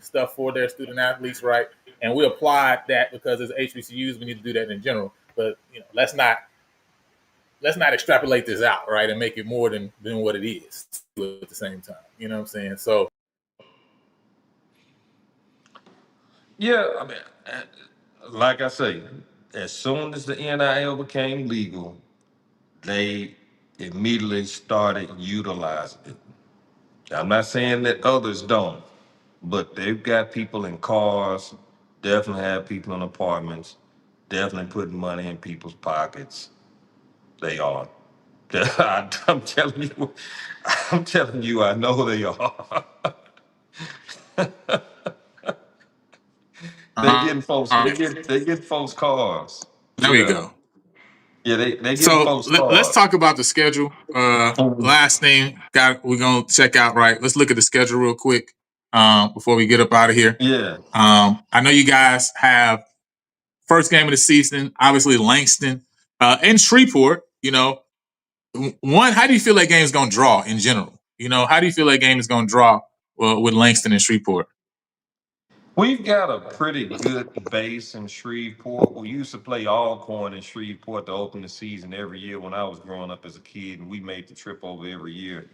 stuff for their student athletes, right? And we apply that because as HBCUs, we need to do that in general. But let's not extrapolate this out, right, and make it more than what it is at the same time. You know what I'm saying? So Yeah, I mean, like I say, as soon as the NIL became legal, they immediately started utilizing it. I'm not saying that others don't, but they've got people in cars, definitely have people in apartments, definitely putting money in people's pockets. They are. I'm telling you, I know they are. They uh, getting folks, they get folks cars. there we Yeah. go. Yeah, they getting So folks let's cars. talk about the schedule. Last thing, we're gonna check out. Right, let's look at the schedule real quick before we get up out of here. Yeah. I know you guys have first game of the season. Obviously, Langston and Shreveport. One, how do you feel that game is gonna draw in general? How do you feel that game is gonna draw with Langston and Shreveport? We've got a pretty good base in Shreveport. We used to play Alcorn in Shreveport to open the season every year when I was growing up as a kid, and we made the trip over every year.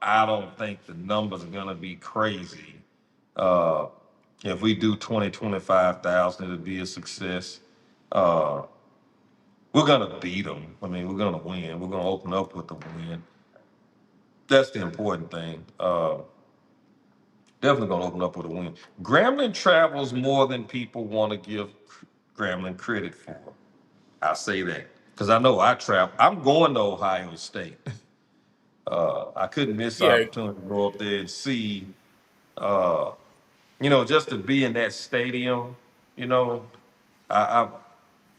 I don't think the numbers are going to be crazy. Uh, if we do 20, 25,000, it'll be a success. Uh, we're going to beat them. I mean, we're going to win. We're going to open up with the win. That's the important thing. Definitely gonna open up with a win. Grambling travels more than people want to give Grambling credit for. I'll say that because I know I travel. I'm going to Ohio State. I couldn't miss the Yeah, opportunity to go up there and see. Uh, just to be in that stadium. You know, I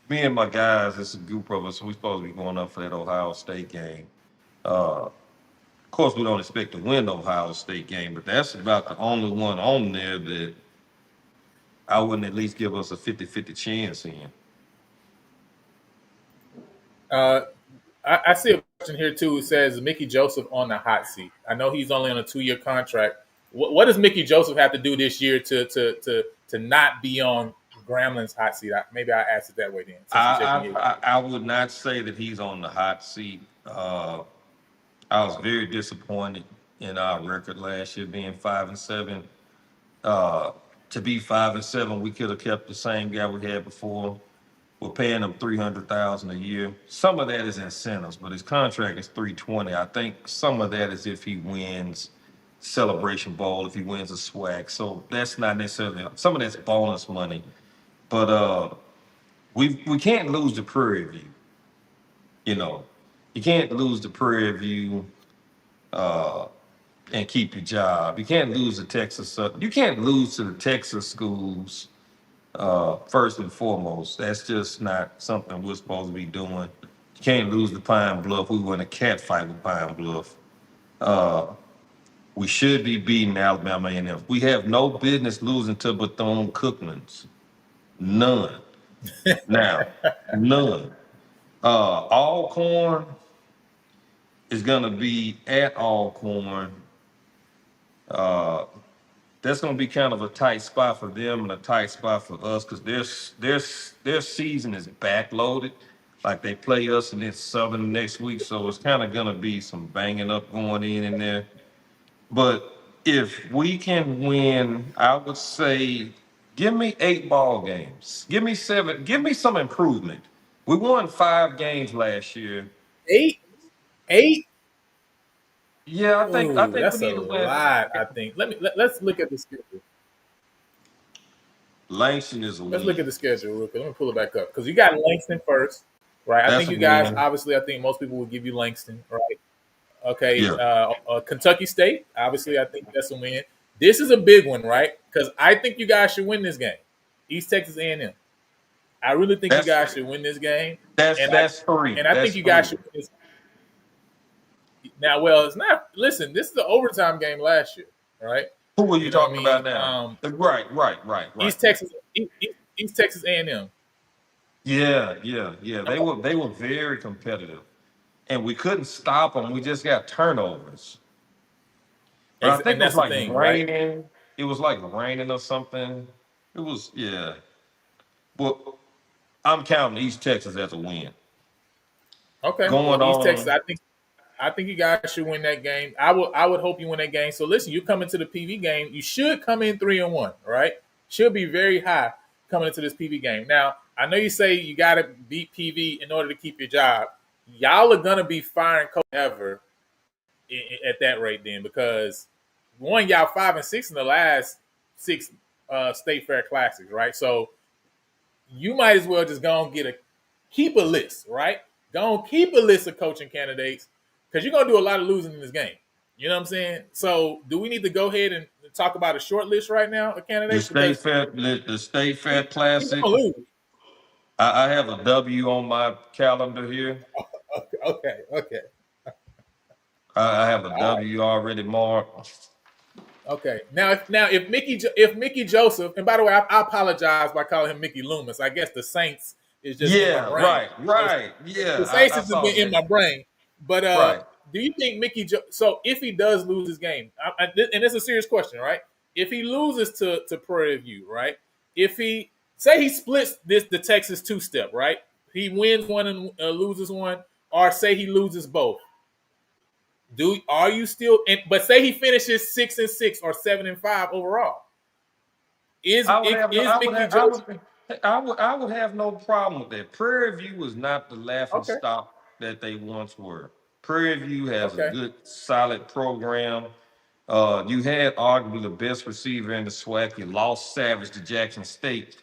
me and my guys, it's a group of us. We supposed to be going up for that Ohio State game. Of course, we don't expect to win the Ohio State game, but that's about the only one on there that I wouldn't at least give us a 50-50 chance in. uh, I see a question here too. It says Mickey Joseph on the hot seat. I know he's only on a 2 year contract. What does Mickey Joseph have to do this year to not be on Gramlin's hot seat? Maybe I asked it that way then, since he's shaking I, his. I would not say that he's on the hot seat. I was very disappointed in our record last year, being 5-7. Uh, to be 5-7, we could have kept the same guy we had before. We're paying him 300,000 a year. Some of that is incentives, but his contract is 320. I think some of that is if he wins Celebration Bowl, if he wins a swag. So that's not necessarily some of that's bonus money. But we can't lose the Prairie View. You know, you can't lose the Prairie View uh, and keep your job. You can't lose the Texas. You can't lose to the Texas schools first and foremost. That's just not something we're supposed to be doing. You can't lose the Pine Bluff. We were in a cat fight with Pine Bluff. Uh, we should be beating Alabama A&M. We have no business losing to Bethune Cookman's. None. Now, none. Alcorn is going to be at Alcorn. Uh, that's going to be kind of a tight spot for them and a tight spot for us because their season is backloaded. Like they play us and then Southern next week, so it's kind of going to be some banging up going in there. But if we can win, I would say, give me 8 ball games, give me 7, give me some improvement. We won 5 games last year. Eight, eight. Yeah, I Ooh, think we that's a need to win. lot. I think. Let's look at the schedule. Langston is a Let's look win. at the schedule real quick. Let me pull it back up because you got Langston first, right? I That's think a you guys. win. Obviously, I think most people would give you Langston, right? Okay, Yeah. Kentucky State. Obviously, I think that's a win. This is a big one, right? Because I think you guys should win this game. East Texas A&M. I really think you That's guys should win this game, that's and I that's three. and I think That's you guys three. should win this now. Well, it's not. Listen, this is the overtime game last year, right? Who are you You know what I talking about mean? now? Right. East Texas A&M. Yeah. They were very competitive, and we couldn't stop them. We just got turnovers. But I think And it was that's the like thing, right? raining. It was like raining or something. It was yeah. Well, I'm counting East Texas as a win. Okay. Well, Going East Texas, on. I think you guys should win that game. I would hope you win that game. So listen, you come into the PV game, you should come in 3-1, right? Should be very high coming into this PV game. Now, I know you say you got to beat PV in order to keep your job. Y'all are gonna be firing coach ever at that rate then because one, y'all 5-6 in the last 6 state fair classics, right? So you might as well just go and keep a list, right? Go and keep a list of coaching candidates because you're gonna do a lot of losing in this game. You know what I'm saying? So, do we need to go ahead and talk about a short list right now of candidates because The State Fair you're Classic. gonna lose? I have a W on my calendar here. Okay. I have a All right. W already marked. Okay. Now if Mickey Joseph, and by the way, I apologize by calling him Mickey Loomis. I guess the Saints is just in my Yeah, brain. right. The Yeah, Saints I has just saw been in that. my brain. But Right. do you think so if he does lose his game, and it's a serious question, right? If he loses to Prairie View, right? If he say he splits the Texas 2-step, right? He wins one and loses one, or say he loses both. Are you still? But say he finishes 6-6 or 7-5 overall. I would have no, Is I would Mickey have, I Joseph would, I would have no problem with that. Prairie View was not the laughing okay? stock that they once were. Prairie View has a Okay. good, solid program. You had arguably the best receiver in the SWAC. You lost Savage to Jackson State.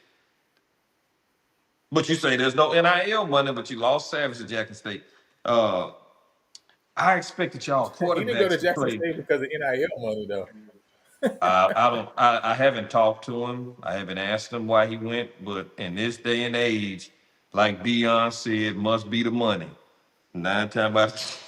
But you say there's no NIL money, but you lost Savage to Jackson State. Uh, I expected y'all He didn't go to quarterbacks to Jackson play. State because of NIL money, though. I don't. I haven't talked to him. I haven't asked him why he went. But in this day and age, like Dion said, must be the money. 9 times out.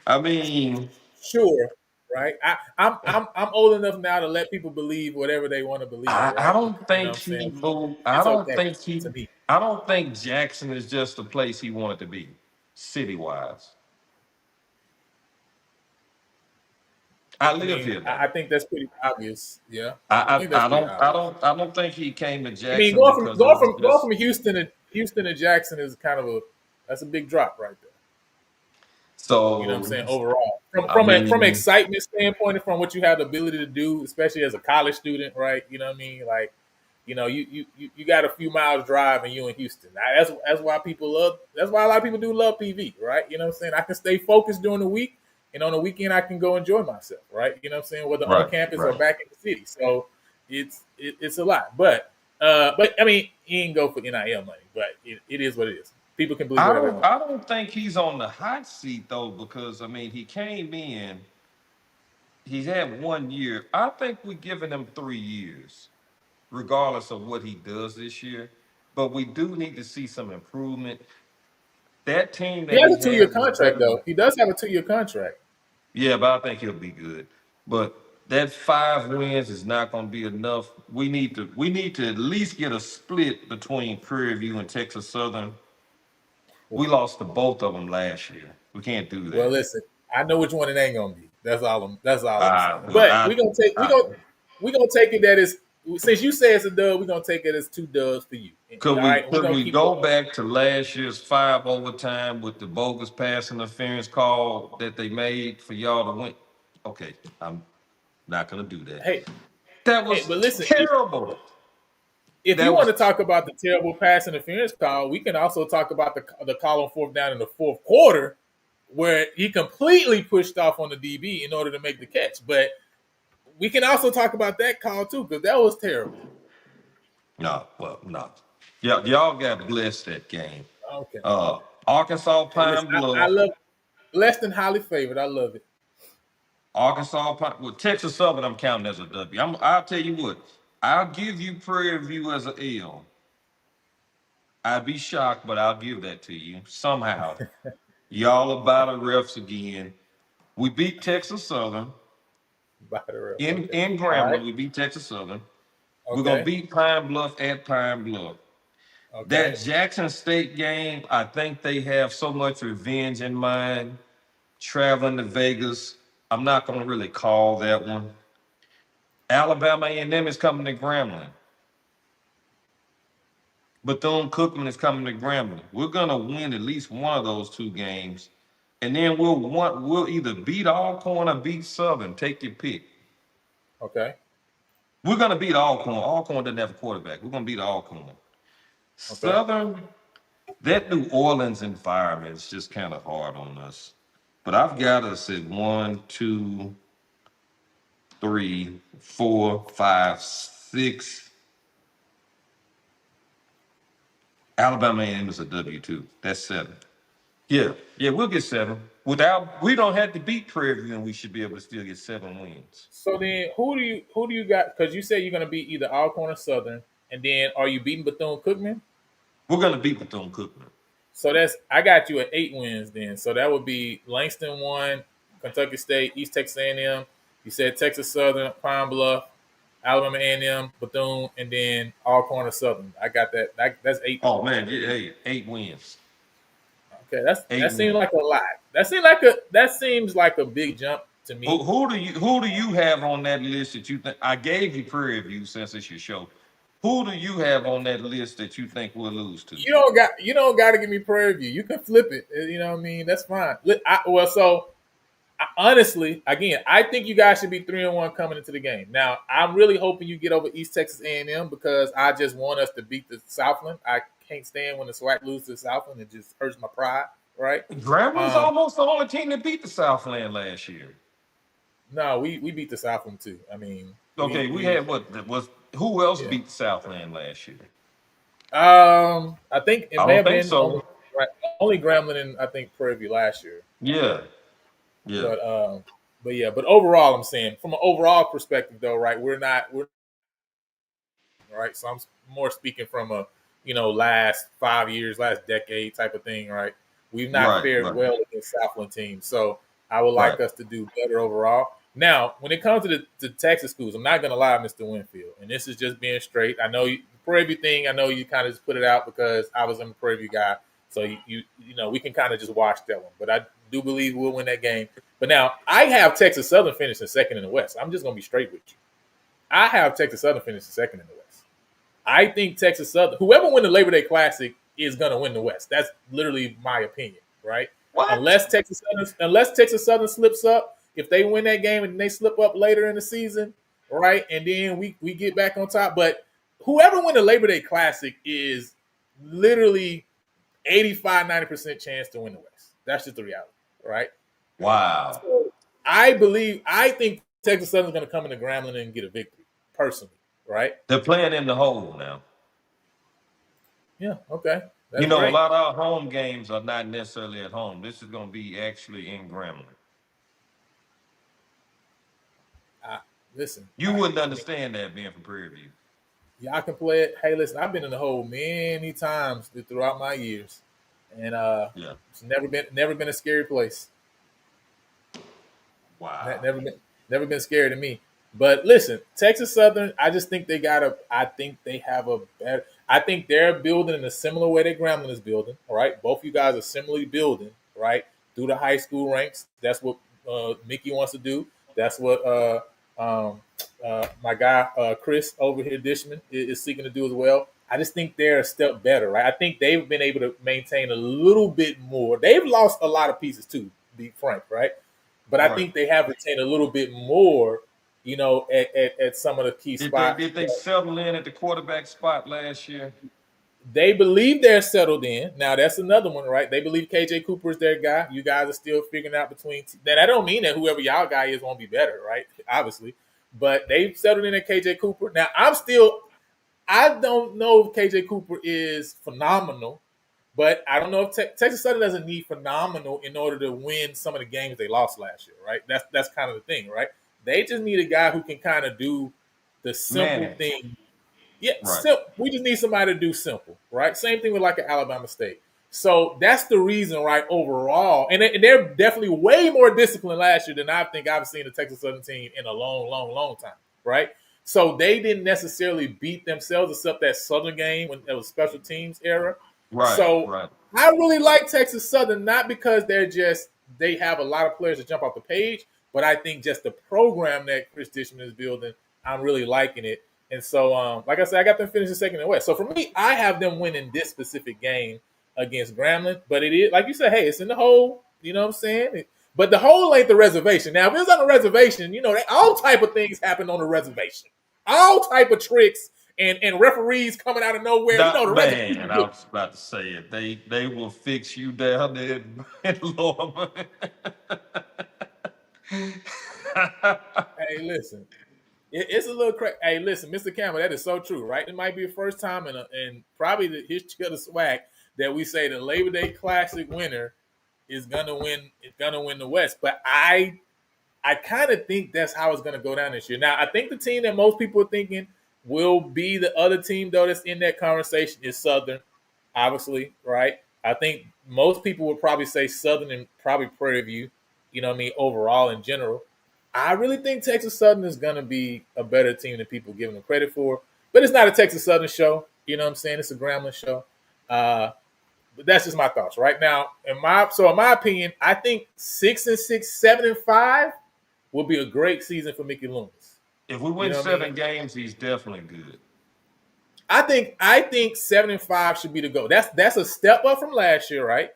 I mean, Sure, right? I'm old enough now to let people believe whatever they want to believe, I right? don't You know what think I'm saying? he moved. I It's don't okay think to he. me. I don't think Jackson is just the place he wanted to be, city wise. I I live mean, here now. I think that's pretty obvious. Yeah, I think that's I pretty don't. I obvious. don't. I don't think he came to I mean, Jackson because it was going just from Houston to Jackson is kind of a big drop right there. You know what I'm so. saying? Overall, I from an mean, excitement standpoint, and from what you have the ability to do, especially as a college student, right? You know what I mean? Like, you got a few miles drive and you in Houston. Now, that's why people love. That's why a lot of people do love PV, right? You know what I'm saying? I can stay focused during the week, and on the weekend I can go enjoy myself, right? You know what I'm saying? Whether on right, campus or right. back in the city. So it's a lot, but I mean, he didn't go for NIL money, but it is what it is. People can believe whatever they want. I don't think he's on the hot seat though, because I mean he came in, he's had 1 year. I think we're giving him 3 years, regardless of what he does this year. But we do need to see some improvement. That team He that has he a 2 year has is contract better. though. He does have a 2 year contract. Yeah, but I think he'll be good. But that 5 wins is not going to be enough. We need to at least get a split between Prairie View and Texas Southern. We lost to both of them last year. We can't do Well, that. listen, I know which one it ain't gonna be. That's all I'm saying. Well, But I we gonna take it that is since you say it's a dub, we're gonna take it as 2 dubs for you. All right, and we're could gonna we keep it. go back to last year's 5 overtime with the bogus pass interference call that they made for y'all to win? Okay, I'm not gonna do that. Hey, That hey, was but listen, terrible. if you That want to was talk about the terrible pass interference call, we can also talk about the call on fourth down in the fourth quarter where he completely pushed off on the DB in order to make the catch. But we can also talk about that call too because that was terrible. no, well, no. Yeah, y'all got blessed that game. Okay. Uh, Arkansas Hey, listen, Pine I Bluff, love less than highly favored. I love it. Well, Texas Southern, I'm counting as a W. I'll tell you what, I'll give you Prairie View as an L. I'd be shocked, but I'll give that to you somehow. Y'all about the refs again. We beat Texas Southern By the ref. in Okay. in All right. Grambling. We beat Texas Southern. We're gonna Okay. beat Pine Bluff at Pine Bluff. That Okay. Jackson State game, I think they have so much revenge in mind. Traveling to Vegas, I'm not gonna really call that one. Alabama A&M is coming to Grambling. Bethune-Cookman is coming to Grambling. We're gonna win at least one of those two games, and then we'll either beat Alcorn or beat Southern. Take your pick. Okay. We're gonna beat Alcorn. Alcorn doesn't have a quarterback. We're gonna beat Alcorn. Okay. Southern, that New Orleans environment is just kind of hard on us. But I've got us at 1, 2, 3, 4, 5, 6. Alabama A&M is a W2. That's 7. Yeah, yeah, we'll get 7. We don't have to beat Prairie View, and we should be able to still get 7 wins. So then, who do you got? Because you said you're going to beat either Alcorn or Southern, and then are you beating Bethune Cookman? We're gonna beat Bethune-Cookman. So that's I got you at 8 wins then. So that would be Langston 1, Kentucky State, East Texas A&M. You said Texas Southern, Pine Bluff, Alabama A&M, Bethune, and then Alcorn or Southern. I got that. That's 8 Oh wins. man, yeah, hey, 8 wins. Okay, Eight that seems wins. like a lot. That seems like a big jump to me. Who do you have on that list that you think I gave you Prairie View since it's your show? Who do you have on that list that you think we'll lose to? You don't got to give me Prairie View. You can flip it. You know what I mean? That's fine. Honestly, again, I think you guys should be 3-1 coming into the game. Now, I'm really hoping you get over East Texas A&M because I just want us to beat the Southland. I can't stand when the SWAC loses to the Southland. It just hurts my pride, right? Grambling's almost the only team that beat the Southland last year. No, we beat the Southland too. I mean, Okay, we we had what that was who else yeah. beat the Southland last year? I think it I may don't have think been so. only Grambling and I think Prairie View last year. Yeah, yeah, But yeah, but overall, I'm saying from an overall perspective, though, right? We're right. So I'm more speaking from a last 5 years, last decade type of thing, right? We've not right, fared right, well against Southland teams, so I would right. like us to do better overall. Now, when it comes to the Texas schools, I'm not going to lie, Mr. Winfield, and this is just being straight. I know the Prairie View thing. I know you kind of just put it out because I was a Prairie View guy, so we can kind of just watch that one. But I do believe we'll win that game. But now I have Texas Southern finishing second in the West. I'm just going to be straight with you. I have Texas Southern finishing second in the West. I think Texas Southern, whoever win the Labor Day Classic, is going to win the West. That's literally my opinion, right? What? Unless Texas Southern slips up, if they win that game and they slip up later in the season, right, and then we get back on top. But whoever win the Labor Day Classic is literally 85-90% chance to win the West. That's just the reality, right? Wow. So I think Texas Southern's going to come into Grambling and get a victory, personally, right? They're playing in the hole now. Yeah, okay. You That's know, a great. lot of our home games are not necessarily at home. This is going to be actually in Grambling. I, listen, You wouldn't understand that being from Prairie View. y'all can play it. Hey, listen, I've been in the hole many times throughout my years, and Yeah. it's never been a scary place. Wow. Never been scary to me. But listen, Texas Southern, I just think they got a. I think they have a better. I think they're building in a similar way that Grambling is building. All right, both you guys are similarly building. Right through the high school ranks. That's what Mickey wants to do. That's what my guy Chris over here Dishman is seeking to do as well. I just think they're a step better. Right, I think they've been able to maintain a little bit more. They've lost a lot of pieces too. To be frank, right? But I Right. think they have retained a little bit more, at some of the key Did they spots. did they settle in at the quarterback spot last year? They believe they're settled in. Now that's another one, right? They believe KJ Cooper is their guy. You guys are still figuring out between. That I don't mean that whoever y'all guy is won't be better, right? Obviously, but they've settled in at KJ Cooper. Now I don't know if KJ Cooper is phenomenal, but I don't know if Texas Southern doesn't need phenomenal in order to win some of the games they lost last year, right? That's kind of the thing, right? They just need a guy who can kind of do the simple Manage. thing. Yeah, Right. we just need somebody to do simple, right? Same thing with like an Alabama State. So that's the reason, right? Overall, and they're definitely way more disciplined last year than I think I've seen a Texas Southern team in a long, long, long time, right? So they didn't necessarily beat themselves, except that Southern game when it was special teams era. Right. So Right. I really like Texas Southern, not because they have a lot of players that jump off the page, but I think just the program that Chris Dishman is building, I'm really liking it. And so, like I said, I got them finishing second in the West. So for me, I have them winning this specific game against Grambling. But it is, like you said, hey, it's in the hole. You know what I'm saying? But the hole ain't the reservation. Now, if it was on the reservation, all type of things happen on the reservation. All type of tricks and referees coming out of nowhere. That The reservation. man, I was about to say it. They will fix you down there in Lord. Hey, listen. It's a little crazy. Hey, listen, Mr. Campbell, that is so true, right? It might be the first time in probably the history of the SWAC that we say the Labor Day Classic winner is gonna win. Is gonna win the West. But I kind of think that's how it's gonna go down this year. Now, I think the team that most people are thinking will be the other team though that's in that conversation is Southern, obviously, right? I think most people would probably say Southern and probably Prairie View. You know what I mean? Overall, in general. I really think Texas Southern is going to be a better team than people giving them credit for. But it's not a Texas Southern show. You know what I'm saying? It's a Grambling show. But that's just my thoughts right now. In my opinion, I think 6-6, 7-5 will be a great season for Mickey Loomis. If we You win know what I mean? 7 games, he's definitely good. I think 7-5 should be the goal. That's a step up from last year, right?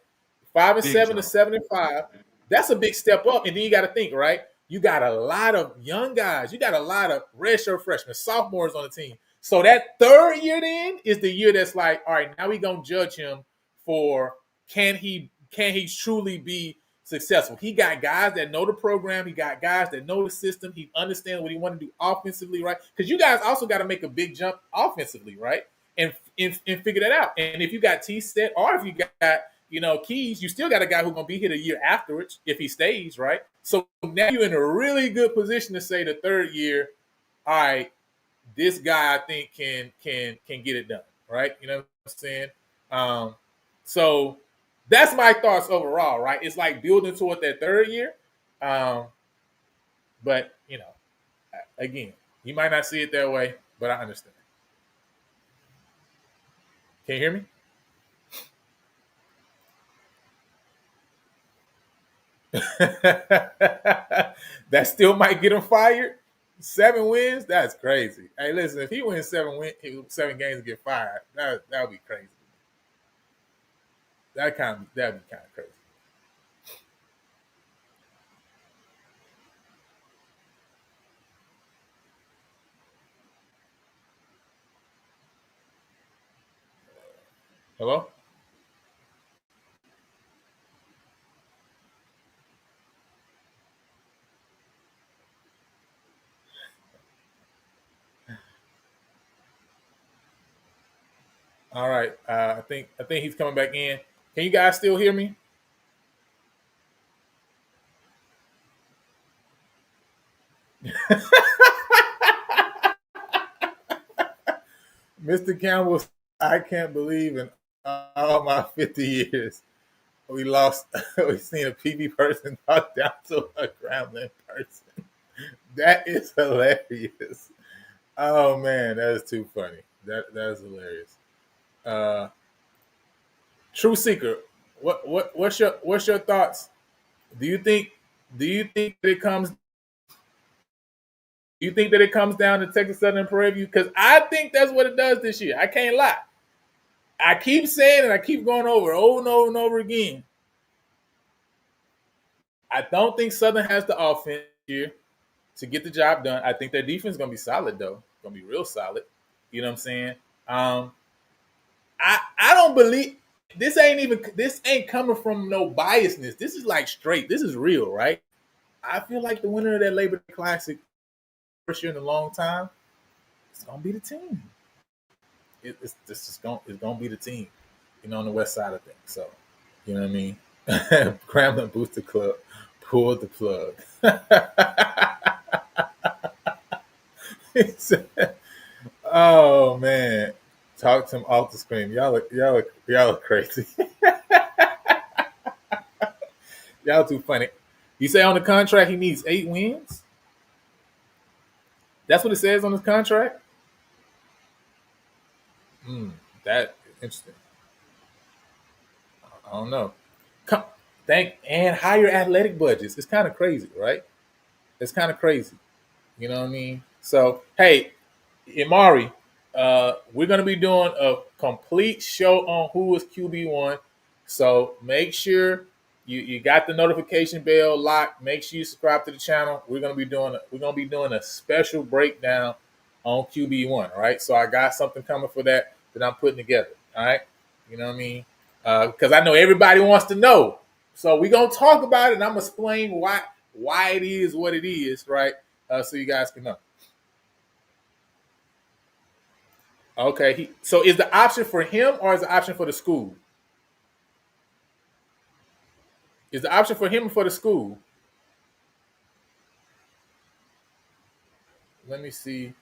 Five and Big seven to jump. 7-5. That's a big step up. And then you got to think, right? You got a lot of young guys. You got a lot of redshirt freshmen, sophomores on the team. So that third year then is the year that's like, all right, now we gonna judge him for can he can he truly be successful? He got guys that know the program. He got guys that know the system. He understands what he want to do offensively, right? Because you guys also got to make a big jump offensively, right? And figure that out. And if you got T set, or if you got Keys, you still got a guy who's gonna be here the year afterwards if he stays, right? So now you're in a really good position to say the third year, all right, this guy I think can get it done, right? You know what I'm saying? So that's my thoughts overall, right? It's like building toward that third year, um, but again, you might not see it that way, but I understand. Can you hear me? That still might get him fired. 7 wins, that's crazy. Hey, listen, if he wins 7 games and get fired, that would be crazy. That'd be kind of crazy. Hello. All right. I think he's coming back in. Can you guys still hear me? Mr. Campbell, I can't believe in all my 50 years we lost. We seen a PB person talk down to a Grambling person. That is hilarious. Oh man, that is too funny. That is hilarious. Uh, True Seeker, what's your thoughts? Do you think do you think that it comes do you think that it comes down to Texas Southern and Prairie View? Because I think that's what it does this year. I can't lie. I keep saying and I keep going over and over and over again. I don't think Southern has the offense here to get the job done. I think their defense is gonna be solid though. Gonna be real solid. You know what I'm saying? I don't believe this ain't coming from no biasness. This is like straight. This is real, right? I feel like the winner of that Labor Day Classic first year in a long time, it's gonna be the team. It's gonna be the team, on the west side of things. So, you know what I mean? Grambling Booster Club pulled the plug. He said, "Oh man, talk to him off the screen. Y'all are crazy. Y'all too funny." You say on the contract he needs 8 wins. That's what it says on his contract. Hmm, that interesting. I don't know. Come, thank and higher athletic budgets. It's kind of crazy, right? It's kind of crazy. You know what I mean? So, hey, Imari, we're gonna be doing a complete show on who is QB1. So make sure you got the notification bell locked. Make sure you subscribe to the channel. We're gonna be doing a special breakdown on QB1. All right. So I got something coming for that I'm putting together. All right. You know what I mean? Because I know everybody wants to know. So we're gonna talk about it, and I'm gonna explain why it is what it is, right? So you guys can know. Okay. So is the option for him or is the option for the school? Is the option for him or for the school? Let me see.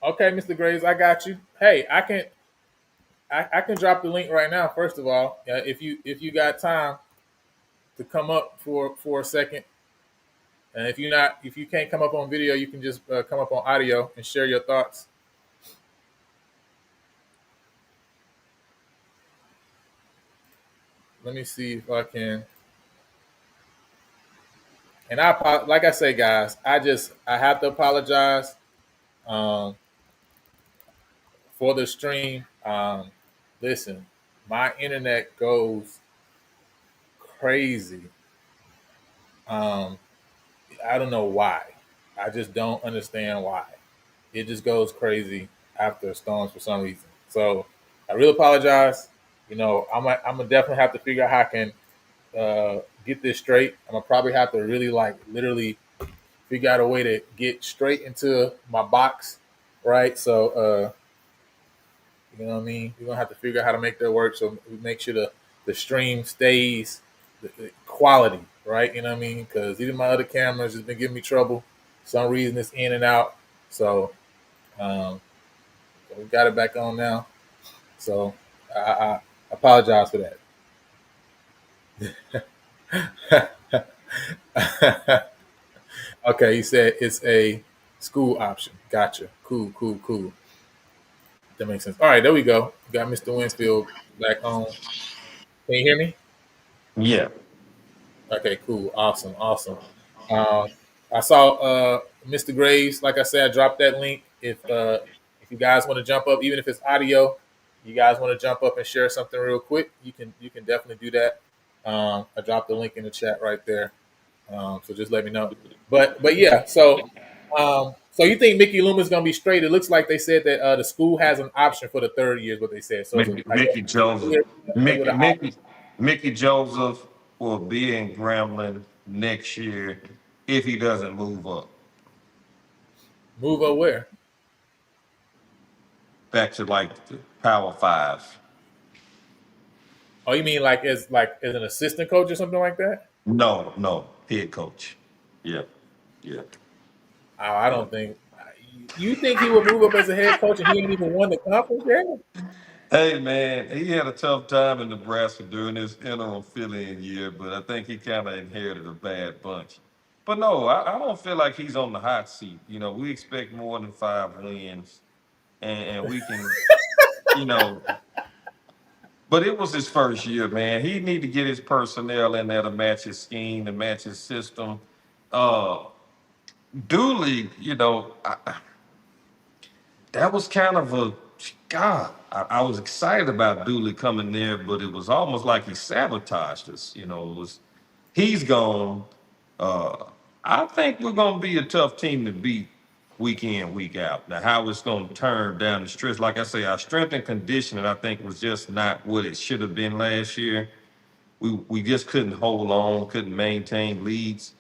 Okay, Mr. Graves, I got you. Hey, I can drop the link right now. First of all, if you got time to come up for a second, and if you can't come up on video, you can just come up on audio and share your thoughts. Let me see if I can. And like I say, guys, I have to apologize um, for the stream. Listen, my internet goes crazy. Um, I don't know why. I just don't understand why. It just goes crazy. after storms for some reason. So I really apologize. I'm gonna definitely have to figure out how I can get this straight. I'm gonna probably have to really like literally figure out a way to get straight into my box, right? So you know what I mean. We're gonna have to figure out how to make that work. So we make sure the stream stays the quality, right? You know what I mean? Because even my other cameras has been giving me trouble. For some reason it's in and out. So um, we got it back on now. So I apologize for that. Okay, you said it's a school option. Gotcha. Cool, cool, cool. That makes sense. All right, there we go. Got Mr. Winfield back on. Can you hear me? Yeah. Okay, cool. Awesome, awesome. Um, I saw Mr. Graves. Like I said, I dropped that link. If you guys want to jump up, even if it's audio, you guys want to jump up and share something real quick, you can definitely do that. I dropped the link in the chat right there. So just let me know. But yeah, so you think Mickey Loomis gonna be straight? It looks like they said that the school has an option for the third year. Is what they said. So it's a, I guess Mickey Joseph. with Mickey an option. Mickey Mickey Joseph will be in Grambling next year if he doesn't move up Move up where? back to like the Power Five. Oh, you mean like as an assistant coach or something like that? No, no, head coach. Yeah, yeah, Oh, I yeah. don't think. You think he would move up as a head coach and he ain't even won the conference yet? Hey man, he had a tough time in Nebraska during his interim fill-in year, but I think he kind of inherited a bad bunch. But no, I don't feel like he's on the hot seat. You know, we expect more than 5 wins, and we can, you know. But it was his first year, man. He need to get his personnel in there to match his scheme, to match his system. Uh, Dooley, that was kind of a God. I was excited about Dooley coming there, but it was almost like he sabotaged us. It was he's gone. Uh, I think we're gonna be a tough team to beat week in, week out. Now, how it's gonna turn down the stretch, like I say, our strength and conditioning, I think, was just not what it should have been last year. We just couldn't hold on, couldn't maintain leads.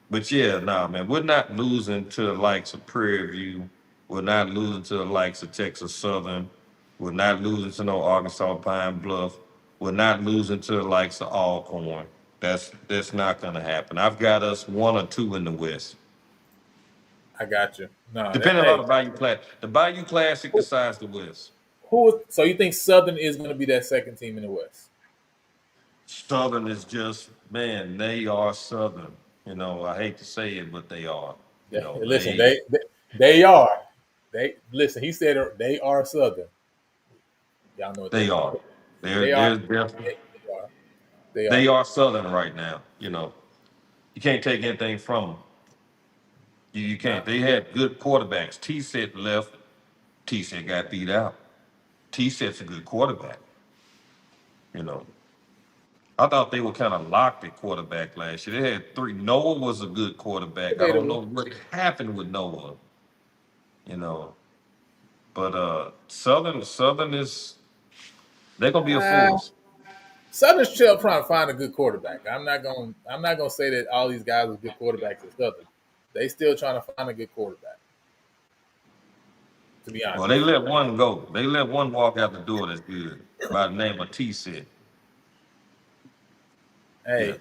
But yeah, nah, man, we're not losing to the likes of Prairie View. We're not losing to the likes of Texas Southern. We're not losing to no Arkansas Pine Bluff. We're not losing to the likes of Alcorn. That's not gonna happen. I've got us one or two in the West. I got you. No, that Depending on hey, the Bayou Classic. The Bayou Classic who, decides the West. who? So you think Southern is going to be that second team in the West? Southern is just, man, they are Southern. I hate to say it, but they are. You Yeah, know, listen, they they are. They listen. He said they are Southern. Y'all know what that they means. are. They're They are. they're, they're They are. They they are. are Southern right now. You can't take anything from them. You Nah, can't. They had good quarterbacks. T-Set left. T-Set got beat out. T-Set's a good quarterback. You know, I thought they were kind of locked at quarterback last year. They had three. Noah was a good quarterback. I don't debatable. know what happened with Noah. You know, but Southern is they're gonna be a Uh, force. Southern's still trying to find a good quarterback. I'm not gonna say that all these guys are good quarterbacks at Southern. They still trying to find a good quarterback. To be Well, they honest. let one go. They let one walk out the door that's good by the name of T-Set. Yeah.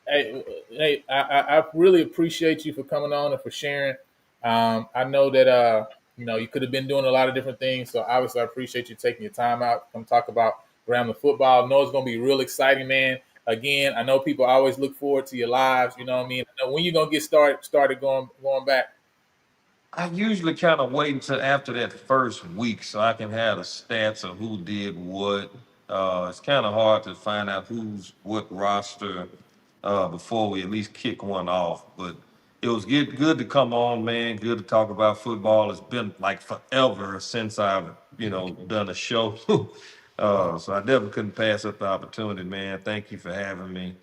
Hey, hey, I really appreciate you for coming on and for sharing. I know that you could have been doing a lot of different things, so obviously I appreciate you taking your time out to come talk about Grambling football. I know it's going to be real exciting, man. Again, I know people always look forward to your lives. You know what I mean? I know when you gonna get started going back. I usually kind of wait until after that first week so I can have the stats of who did what. It's kind of hard to find out who's what roster before we at least kick one off. But it was good to come on, man. Good to talk about football. It's been like forever since I've done a show. So I definitely couldn't pass up the opportunity, man. Thank you for having me.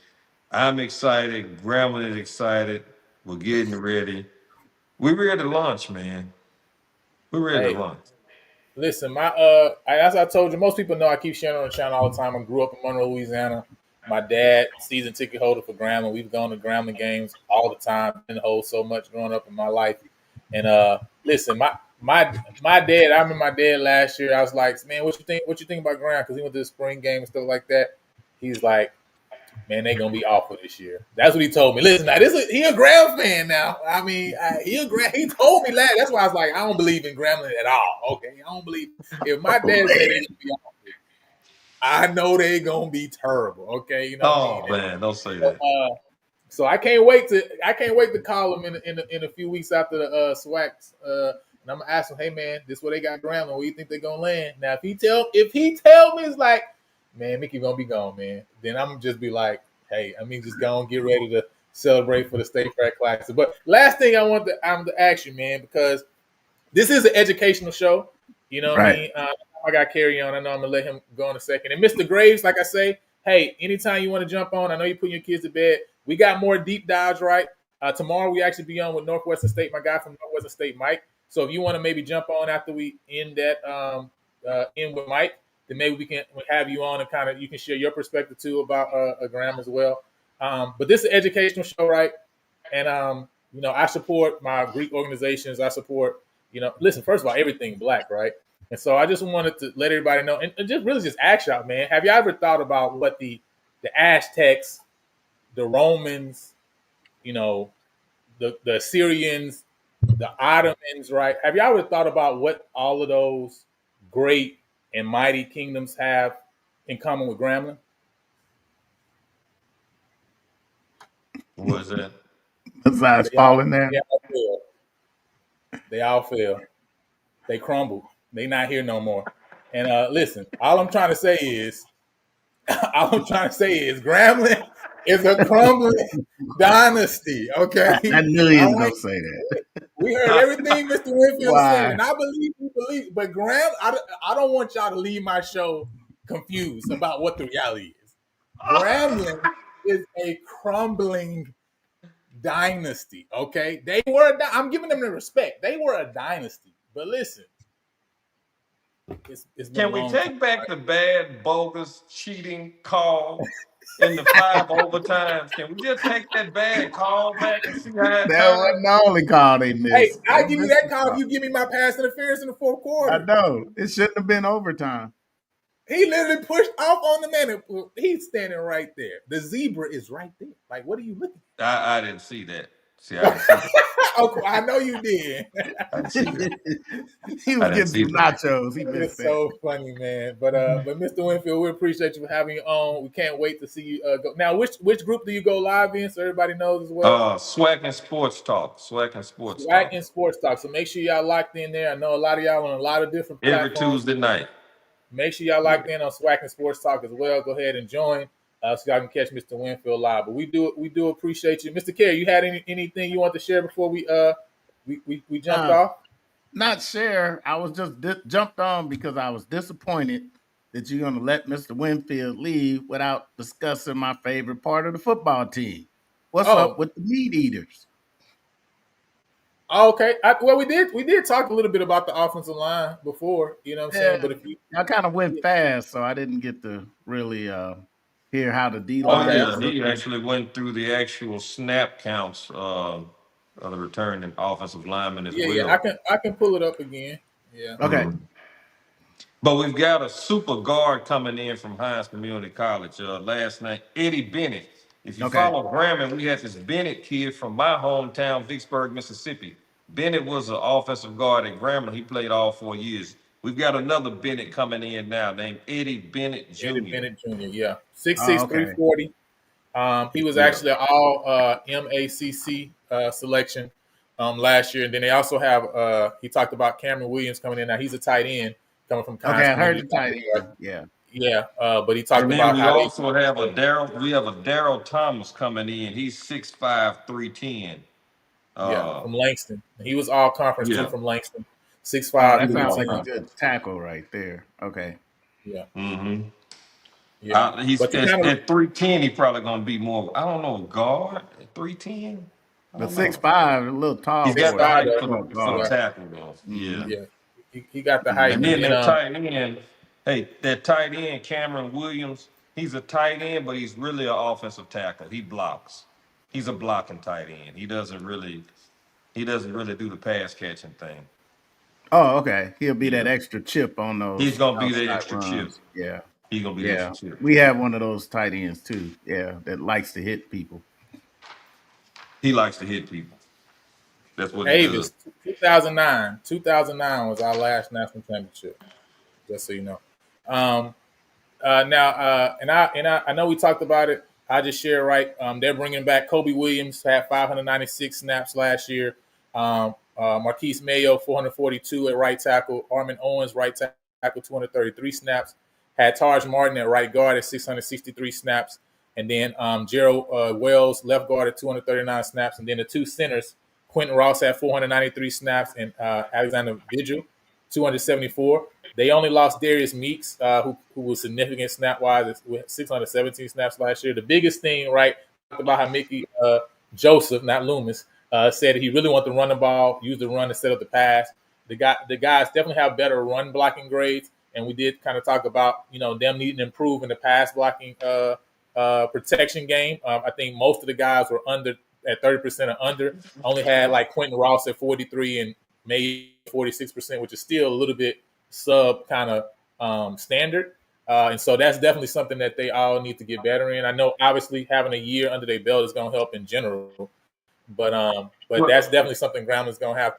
I'm excited. Grandma is excited. We're getting ready. We're ready to launch, man. We're ready to Hey, launch. Listen, as I told you, most people know I keep sharing on the channel all the time. I grew up in Monroe, Louisiana. My dad, season ticket holder for Grambling. We've gone to Grambling games all the time. Been hold so much growing up in my life. And listen, my dad. I remember my dad last year. I was like, man, what you think? What you think about Grambling? Because he went to the spring game and stuff like that. He's like, man, they gonna be awful this year. That's what he told me. Listen, now he a Graham fan now. I mean, he told me that. That's why I was like, I don't believe in Grambling at all. Okay, I don't believe. If my dad said they gonna be awful, I know they gonna be terrible. Okay, you know what I mean. Oh man, don't say So, that. so I can't wait to call him in a few weeks after the SWACs. And I'm gonna ask him, hey man, this is where they got Grambling. Where you think they're gonna land? Now, if he tell me it's like, man, Mickey gonna be gone, man, then I'm gonna just be like, hey, I mean, just go and get ready to celebrate for the State Fair Classic. But last thing I'm to ask you, man, because this is an educational show. You know what I mean? I got to carry on. I know I'm going to let him go in a second. And Mr. Graves, like I say, hey, anytime you want to jump on, I know you're putting your kids to bed. We got more deep dives, right? Tomorrow we actually be on with Northwestern State, my guy from Northwestern State, Mike. So if you want to maybe jump on after we end that in with Mike, then maybe we can have you on and kind of you can share your perspective too about a Graham as well. But this is an educational show, right? And I support my Greek organizations. I support, listen, first of all, everything Black, right? And so I just wanted to let everybody know, and just really just ask y'all, man, have y'all ever thought about what the Aztecs, the Romans, the Assyrians, the Ottomans, right? Have y'all ever thought about what all of those great and mighty kingdoms have in common with Grambling? What is that? Besides falling there. They all fail. They crumbled. They not here no more. And listen, all I'm trying to say is Grambling is a crumbling dynasty. Okay, I knew he was gonna say that. We heard everything Mr. Winfield said, and I believe. But I don't want y'all to leave my show confused about what the reality is. Grambling is a crumbling dynasty. Okay, I'm giving them the respect. They were a dynasty. But listen, it's been Can we take back the bad, bogus, cheating call in the 5 overtimes? Can we just take that bad call back and see how it That turned? wasn't the only call they missed. Hey, I give you that call if you give me my pass interference in the fourth quarter. I know. It shouldn't have been overtime. He literally pushed off on the man. He's standing right there. The zebra is right there. Like, what are you looking at? I didn't see that. See, I didn't see that. Okay, I know you did. I didn't see that. He was getting some nachos. He It's so funny, man. But Mr. Winfield, we appreciate you for having you on. We can't wait to see you go. Now, which group do you go live in so everybody knows as well? SWAC and Sports Talk. SWAC and Sports SWAC Talk. and Sports Talk. So make sure y'all locked in there. I know a lot of y'all on a lot of different platforms. Every Tuesday night. Make sure y'all locked in on SWAC and Sports Talk as well. Go ahead and join so y'all can catch Mr. Winfield live. But we do appreciate you, Mr. Kerry. You had anything you want to share before we jumped off? Not share. I was just jumped on because I was disappointed that you're going to let Mr. Winfield leave without discussing my favorite part of the football team. What's up with the meat eaters? Okay. We did talk a little bit about the offensive line before, you know what I'm saying? But I kind of went fast, so I didn't get to really hear how the D-line he actually went through the actual snap counts of the returning offensive lineman as well. Yeah, I can pull it up again. Yeah. Okay. But we've got a super guard coming in from Hines Community College last night, Eddie Bennett. If you follow Grambling, we had this Bennett kid from my hometown, Vicksburg, Mississippi. Bennett was an offensive guard at Grambling. He played all 4 years. We've got another Bennett coming in now named Eddie Bennett Jr. Eddie Bennett Jr., yeah. 6'6", 340. He was actually an all MACC selection last year. And then they also have, he talked about Cameron Williams coming in. Now he's a tight end coming from Hines. Okay, I heard the tight end. Yeah. Yeah, but he talked about we also have a Daryl Thomas coming in. He's 6'5", 310. From Langston. He was all conference too from Langston. 6'5". That sounds like a good tackle right there. Okay. Yeah. Mm-hmm. Yeah. He's at 310. He's probably going to be more. I don't know, guard at 310. But 6'5", a little tall. He's got the height for the tackle though. Yeah. He got the height, And and then then that tight end, hey, that tight end, Cameron Williams, he's a tight end, but he's really an offensive tackle. He blocks. He's a blocking tight end. He doesn't really do the pass catching thing. Oh, okay. He'll be that Yeah. extra chip on He's those gonna be the outside extra chip. runs. Yeah. He's gonna be the Yeah. extra chip. We have one of those tight ends too. Yeah. That likes to hit people. He likes to hit people. That's what he does. Avis, 2009. 2009 was our last national championship. Just so you know. Um, now, I know we talked about it. I just share right. They're bringing back Kobe Williams, had 596 snaps last year. Marquise Mayo, 442 at right tackle. Armin Owens, right tackle, 233 snaps. Had Taj Martin at right guard at 663 snaps. And then Gerald Wells, left guard at 239 snaps. And then the two centers, Quentin Ross had 493 snaps and Alexander Vigil, 274. They only lost Darius Meeks, who was significant snap wise with 617 snaps last year. The biggest thing, right, talked about how Mickey Joseph, not Loomis, said he really wanted to run the ball, use the run instead of the pass. The guys definitely have better run blocking grades, and we did kind of talk about them needing to improve in the pass blocking protection game. I think most of the guys were under at 30% or under. Only had like Quentin Ross at 43 and maybe 46%, which is still a little bit sub kind of standard. And so that's definitely something that they all need to get better in. I know obviously having a year under their belt is going to help in general, but Well, that's definitely something Grambling is going to have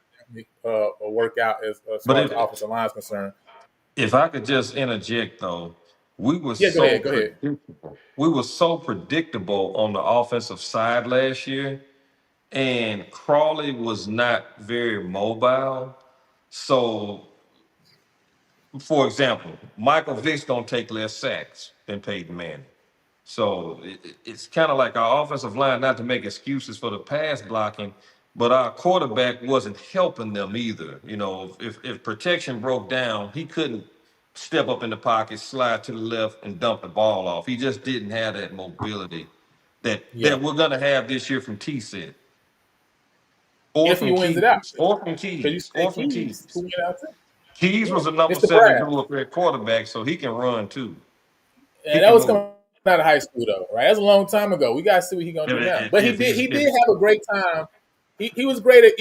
to work out as but far as the offensive line is concerned. if I could just interject though, we were Yeah, go so ahead. Go ahead. predictable. We were so predictable on the offensive side last year, and Crawley was not very mobile. So, for example, Michael Vick's gonna take less sacks than Peyton Manning. So it's kind of like our offensive line, not to make excuses for the pass blocking, but our quarterback wasn't helping them either. If protection broke down, he couldn't step up in the pocket, slide to the left, and dump the ball off. He just didn't have that mobility that Yeah, that we're gonna have this year from T set or if he from wins it out, Keys, or from because you Keys, said or from Keys, who Keys. went out too. Keys Yeah, was a number Mr. seven Brad. dual threat quarterback, so he can run too. He And that can was move. coming out of high school though, right? That's a long time ago. We gotta see what he's gonna do now. But he If did he's he did if have a great time. He was great at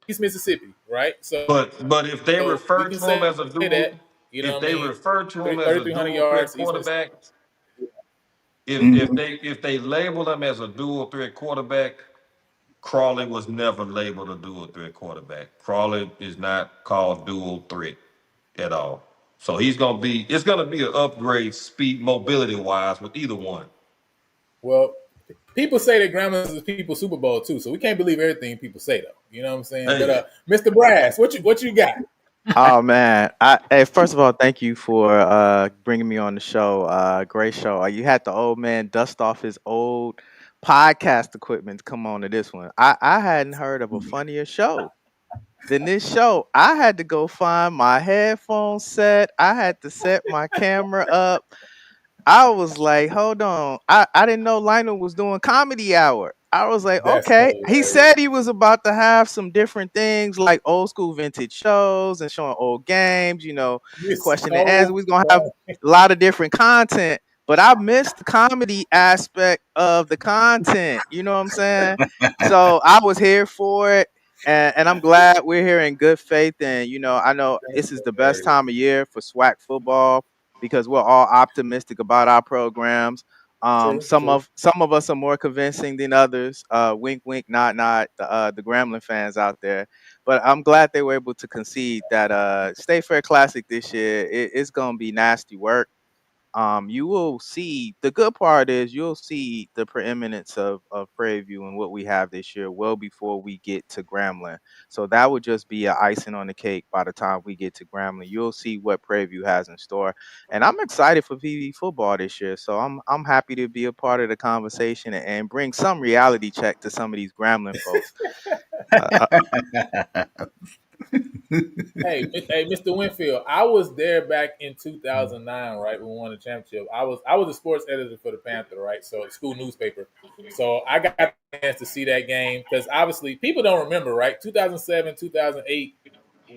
East Mississippi, right? But if they We refer can to him say as a dual, that. You know if what I they mean? refer to him as a 3,300 dual threat yards, East Mississippi. quarterback, if Mhm. they label him as a dual threat quarterback, Crawley was never labeled a dual threat quarterback. Crawley is not called dual threat at all. So it's gonna be an upgrade speed mobility wise with either one. Well, people say that Grambling is people's Super Bowl too, so we can't believe everything people say though. You know what I'm saying? But Hey, Mr. Brass, what you got? Oh man! Hey, first of all, thank you for bringing me on the show. Great show. You had the old man dust off his old podcast equipment to come on to this one. I hadn't heard of a funnier show than this show. I had to go find my headphone set. I had to set my camera up. I was like, hold on. I didn't know Lionel was doing comedy hour. I was like, That's okay. He hilarious. said he was about to have some different things like old school vintage shows and showing old games, You're question and answer. so We was gonna have funny. a lot of different content, but I missed the comedy aspect of the content. You know what I'm saying? So I was here for it. And I'm glad we're here in good faith. And, I know That's this is the best hilarious. time of year for SWAC football because we're all optimistic about our programs. True, Some true. of some of us are more convincing than others. Wink, wink, nod, nod. The Grambling fans out there, but I'm glad they were able to concede that State Fair Classic this year. It's gonna be nasty work. You will see the good part is you'll see the preeminence of Prairie View and what we have this year well before we get to Grambling. So that would just be a icing on the cake by the time we get to Grambling. You'll see what Prairie View has in store. And I'm excited for PV football this year. So I'm happy to be a part of the conversation and bring some reality check to some of these Grambling folks. Uh, Hey, Mr. Winfield, I was there back in 2009, right? When we won the championship. I was a sports editor for the Panther, right? So the school newspaper. So I got a chance to see that game because obviously people don't remember, right? 2007, 2008.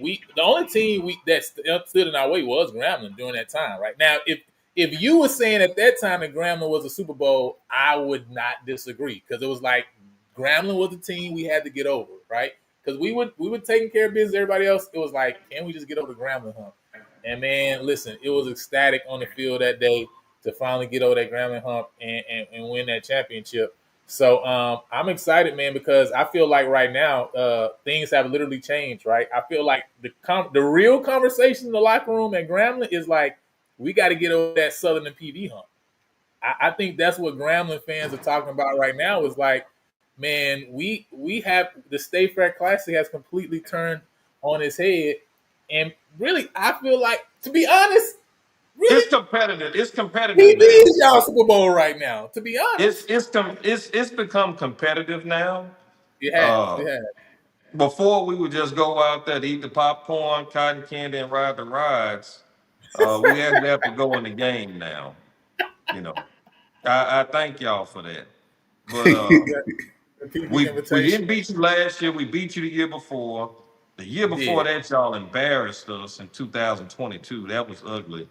the only team that stood in our way was Grambling during that time. Right now, if you were saying at that time that Grambling was a Super Bowl, I would not disagree because it was like Grambling was the team we had to get over, right? Because we were taking care of business. Everybody else, it was like, can we just get over the Grambling hump? And man, listen, it was ecstatic on the field that day to finally get over that Grambling hump and win that championship. So I'm excited, man, because I feel like right now things have literally changed. Right, I feel like the real conversation in the locker room at Grambling is like we got to get over that Southern and PD hump. I think that's what Grambling fans are talking about right now. Is like, man, we have the State Fair Classic has completely turned on its head, and really, I feel like, to be honest, It's really, competitive. It's competitive PB now. is y'all Super Bowl right now. To be honest, It's become competitive now. it has, Uh, it has. Before we would just go out there to eat the popcorn, cotton candy, and ride the rides. We actually have to go in the game now. You know, I thank y'all for that. But The PB we invitation. didn't beat you last year. We beat you the year before. The year We before did. that, y'all embarrassed us in 2022. That was ugly.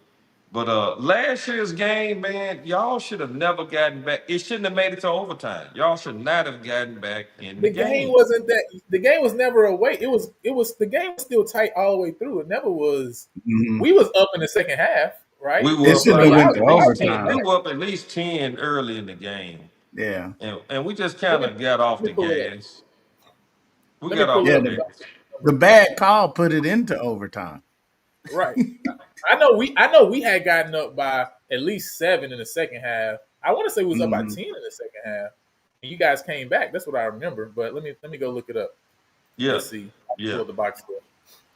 But last year's game, man, y'all should have never gotten back. It shouldn't have made it to overtime. Y'all should not have gotten back in the The game game. wasn't that. The game was never away. It was the game was still tight all the way through. It never was. Mhm. We was up in the second half, right? We It were up shouldn't But have like went to at least y'all 10. came We overtime. back. were up at least 10 early in the game. Yeah, And we just Let kind me of got off let me the pull it up. gas. We Let me got pull off it the yeah. up. gas. The bad call put it into overtime. Right. I know we had gotten up by at least 7 in the second half. I want to say we was up by Hmm. 10 in the second half. And you guys came back. That's what I remember. But let me go look it up. Yeah. Let's see. I can Yeah. pull up the box score.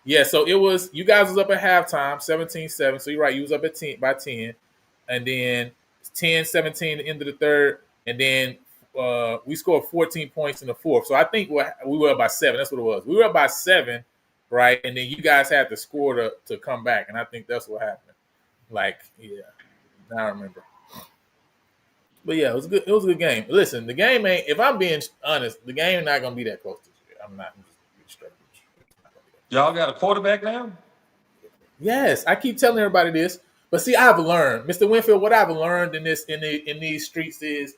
Yeah, so it was you guys was up at halftime, 17-7. So you're right, you was up at 10 by 10. And then 10-17 at the end of the third. And then we scored 14 points in the fourth. So I think we were up by 7. That's what it was. We were up by 7, right? And then you guys had to score to come back. And I think that's what happened. Like, yeah, now I remember. But yeah, it was good. It was a good game. Listen, the game ain't. If I'm being honest, the game not gonna be that close this year. I'm not. I'm just gonna be straight with you. It's not gonna be that close. Y'all got a quarterback now? Yes, I keep telling everybody this, but see, I've learned, Mr. Winfield, what I've learned in these streets is,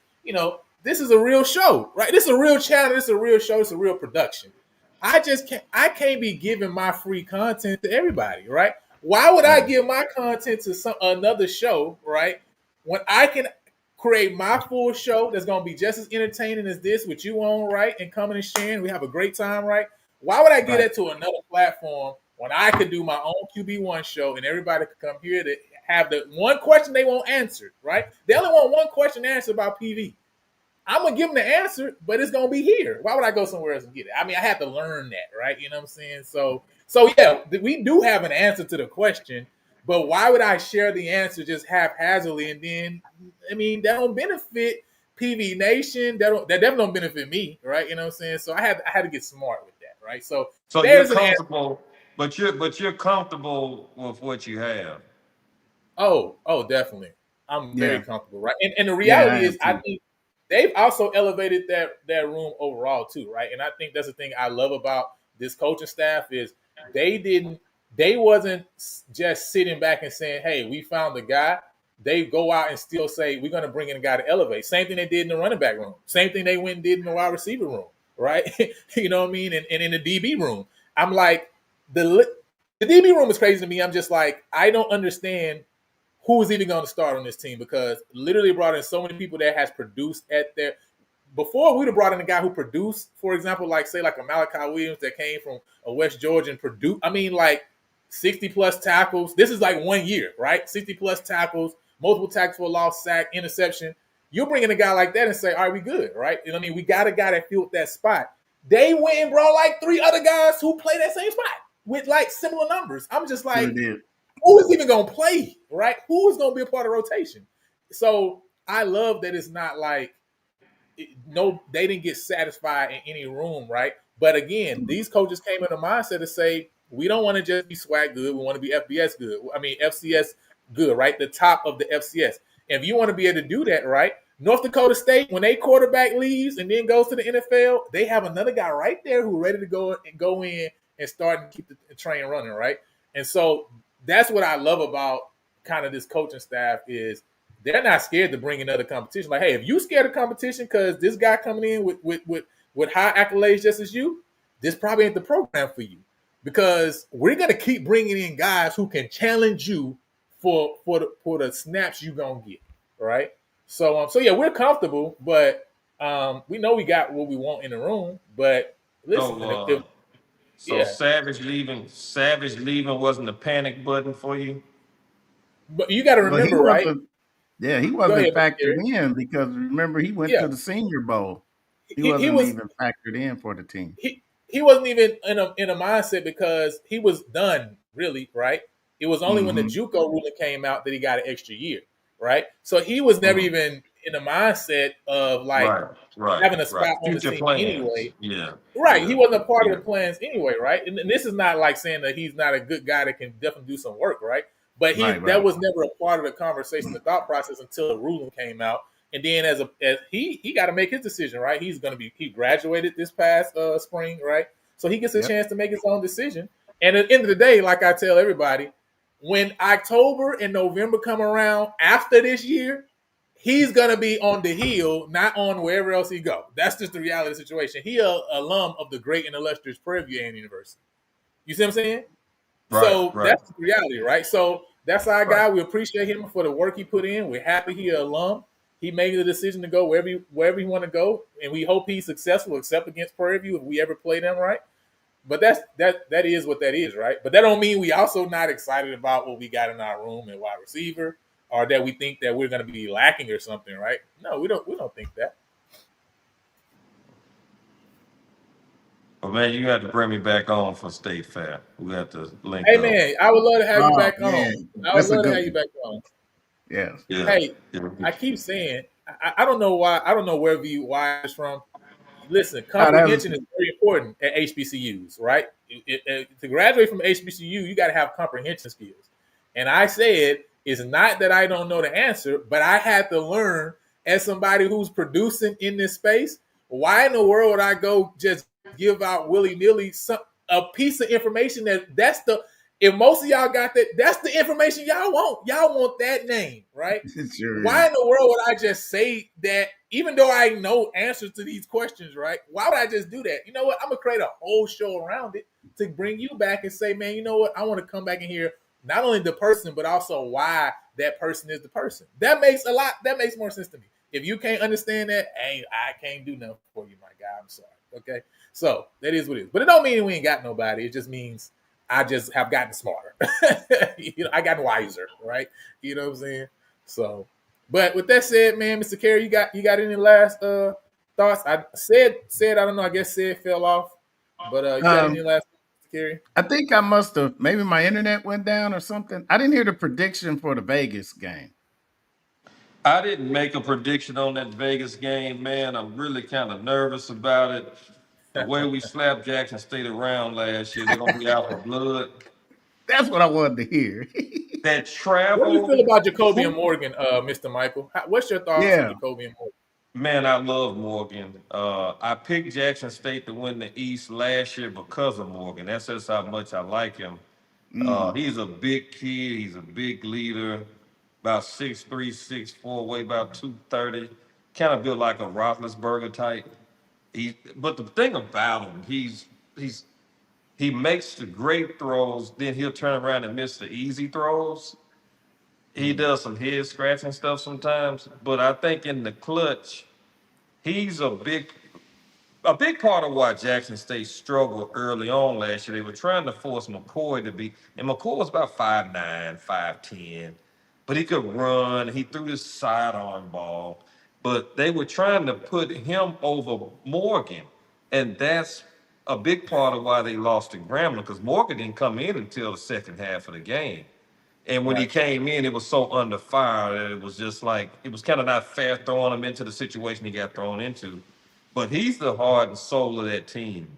this is a real show, right? This is a real channel. This is a real show. It's a real production. I can't be giving my free content to everybody, right? Why would I Right. give my content to another show, right? When I can create my full show that's gonna be just as entertaining as this with you on, right? And coming and sharing, we have a great time, right? Why would I give Right. that to another platform when I could do my own QB1 show and everybody could come here to have the one question they won't answer, right? They only want one question answered about PV. I'm gonna give them the answer, but it's gonna be here. Why would I go somewhere else and get it? I mean, I had to learn that, right? You know what I'm saying? So yeah, we do have an answer to the question, but why would I share the answer just haphazardly? And then, I mean, that don't benefit PV Nation. That definitely don't benefit me, right? You know what I'm saying? So I had to get smart with that, right? So So you're there's an answer. comfortable, but you're comfortable with what you have. Oh, definitely. I'm very Yeah. comfortable, right? And the Yeah, I reality am is, I too. think they've also elevated that room overall too, right? And I think that's the thing I love about this coaching staff is they wasn't just sitting back and saying, "Hey, we found the guy." They go out and still say, "We're going to bring in a guy to elevate." Same thing they did in the running back room. Same thing they went and did in the wide receiver room, right? You know what I mean? And in the DB room, I'm like the DB room is crazy to me. I'm just like I don't understand who is even going to start on this team because literally brought in so many people that has produced at their before we'd have brought in a guy who produced, for example, like say like a Malachi Williams that came from a West Georgia and produced. I mean, like 60 plus tackles. This is like 1 year, right? 60 plus tackles, multiple tackles for a lost sack, interception. You'll bring in a guy like that and say, all right, we good, right? You know what I mean? We got a guy that filled that spot. They went and brought like 3 other guys who play that same spot with like similar numbers. I'm just Sure like, did. who is even going to play, right? Who is going to be a part of rotation? So I love that it's not like no, they didn't get satisfied in any room, right? But again, these coaches came in a mindset to say we don't want to just be swag good, we want to be FBS good. I mean FCS good, right? The top of the FCS. If you want to be able to do that, right? North Dakota State, when they quarterback leaves and then goes to the NFL, they have another guy right there who ready to go in and starting to keep the train running, right? And so that's what I love about kind of this coaching staff is they're not scared to bring in other competition. Like, hey, if you scared of competition because this guy coming in with high accolades just as you, this probably ain't the program for you because we're gonna keep bringing in guys who can challenge you for the snaps you gonna get, right? So yeah, we're comfortable, but we know we got what we want in the room. But listen, So, if so yeah, Savage leaving wasn't a panic button for you. but you got to Well, he remember, right? wasn't. Yeah, he Go wasn't ahead, Mr. factored Gary. in because remember he went Yeah, to the Senior Bowl. He he wasn't was even factored in for the team. he wasn't even in a mindset because he was done really, right? It was only when the Mm-hmm. JUCO ruling came out that he got an extra year, right? So he was never Mm. even in the mindset of like Right, right, having a right. spot on the Future team plans. anyway. Yeah, Right, he yeah, wasn't a part of yeah. the plans anyway, right? And this is not like saying that he's not a good guy that can definitely do some work, right? But Right, that right. was never a part of the conversation, the thought process until the ruling came out. And then as he got to make his decision, right? He graduated this past spring, right? So he gets a Yep. chance to make his own decision. And at the end of the day, like I tell everybody, when October and November come around after this year, he's gonna be on the hill, not on wherever else he go. That's just the reality of the situation. He a alum of the great and illustrious Prairie View University. You see what I'm saying? Right, So right, that's the reality, right? So that's our right. guy. We appreciate him for the work he put in. We're happy he an alum. He made the decision to go wherever he want to go, and we hope he's successful, except against Prairie View if we ever play them, right? But that is what that is, right? But that don't mean we also not excited about what we got in our room and wide receiver, or that we think that we're going to be lacking or something, right? No, we don't. We don't think that. But man, you got to bring me back on for State Fair. We have to link Hey up. man, I would love to have you Oh back on. man, I would that's a love to good have you one. back on. Yes. Yeah, Hey, yeah. I keep saying I don't know why. I don't know wherever you why it's from. Listen, Oh, that was comprehension is very important at HBCUs, right? To graduate from HBCU, you got to have comprehension skills. And I said, it's not that I don't know the answer, but I had to learn as somebody who's producing in this space. Why in the world would I go just give out willy nilly a piece of information that's the if most of y'all got that, that's the information y'all want. Y'all want that name, right? it sure Why is. in the world would I just say that even though I know answers to these questions, right? Why would I just do that? You know what? I'm gonna create a whole show around it to bring you back and say, man, you know what? I want to come back and hear not only the person, but also why that person is the person. That makes more sense to me. If you can't understand that, hey, I can't do nothing for you, my guy. I'm sorry. Okay. So that is what it is. But it don't mean we ain't got nobody. It just means I just have gotten smarter. I gotten wiser, right? You know what I'm saying? So but with that said, man, Mr. Carey, you got any last thoughts? I said I don't know. I guess said fell off, but you got any Um, last thoughts, Mr. Carey? I think I must have maybe my internet went down or something. I didn't hear the prediction for the Vegas game. I didn't make a prediction on that Vegas game, man. I'm really kind of nervous about it. The way we slapped Jackson State around last year, they're gonna be out for blood. That's what I wanted to hear. That What do you feel travel, about Jacoby and food, Morgan, Mr. Michael? What's your thoughts on Yeah. Jacoby and Morgan? man, I love Morgan. I picked Jackson State to win the East last year because of Morgan. That's just how much I like him. Mm. He's a big kid. He's a big leader. About 6'3", 6'4", weigh about 230. Kind of built like a Roethlisberger type. But the thing about him, he's he makes the great throws. Then he'll turn around and miss the easy throws. He Mm. does some head scratching stuff sometimes. But I think in the clutch, he's a big part of why Jackson State struggled early on last year. They were trying to force McCoy to be, and McCoy was about 5'9", 5'10", but he could run. He threw this sidearm ball, but they were trying to put him over Morgan, and that's a big part of why they lost to Grambling because Morgan didn't come in until the second half of the game. And when he Right. came in, it was so under fire that it was just like it was kind of not fair throwing him into the situation he got thrown into. But he's the heart and soul of that team.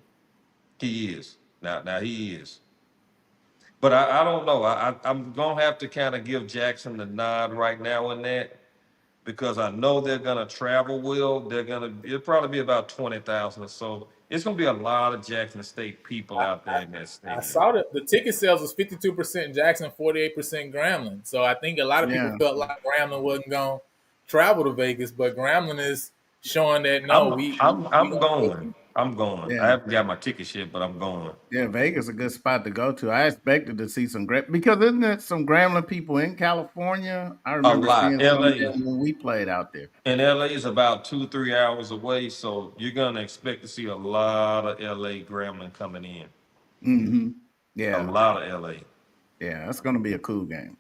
He is. Now he is. But I don't know. I'm gonna have to kind of give Jackson the nod right now in that because I know they're gonna travel well. It'll probably be about 20,000 or so. It's gonna be a lot of Jackson State people out there in that I stadium. saw that the ticket sales was 52% in Jackson, 48% Grambling. So I think a lot of people Yeah. felt like Grambling wasn't going to travel to Vegas, but Grambling is showing that no, I'm we I'm gonna take going. you. I'm going. I Yeah. haven't got my ticket yet, but I'm going. Yeah, Vegas is a good spot to go to. I expected to see some great because isn't there some Grambling people in California? I A remember lot. seeing some of LA them when we played out there. and LA is about 2-3 hours away, so you're gonna expect to see a lot of LA Grambling coming in. Hmm. A Yeah, lot of LA. yeah, that's going to be a cool game.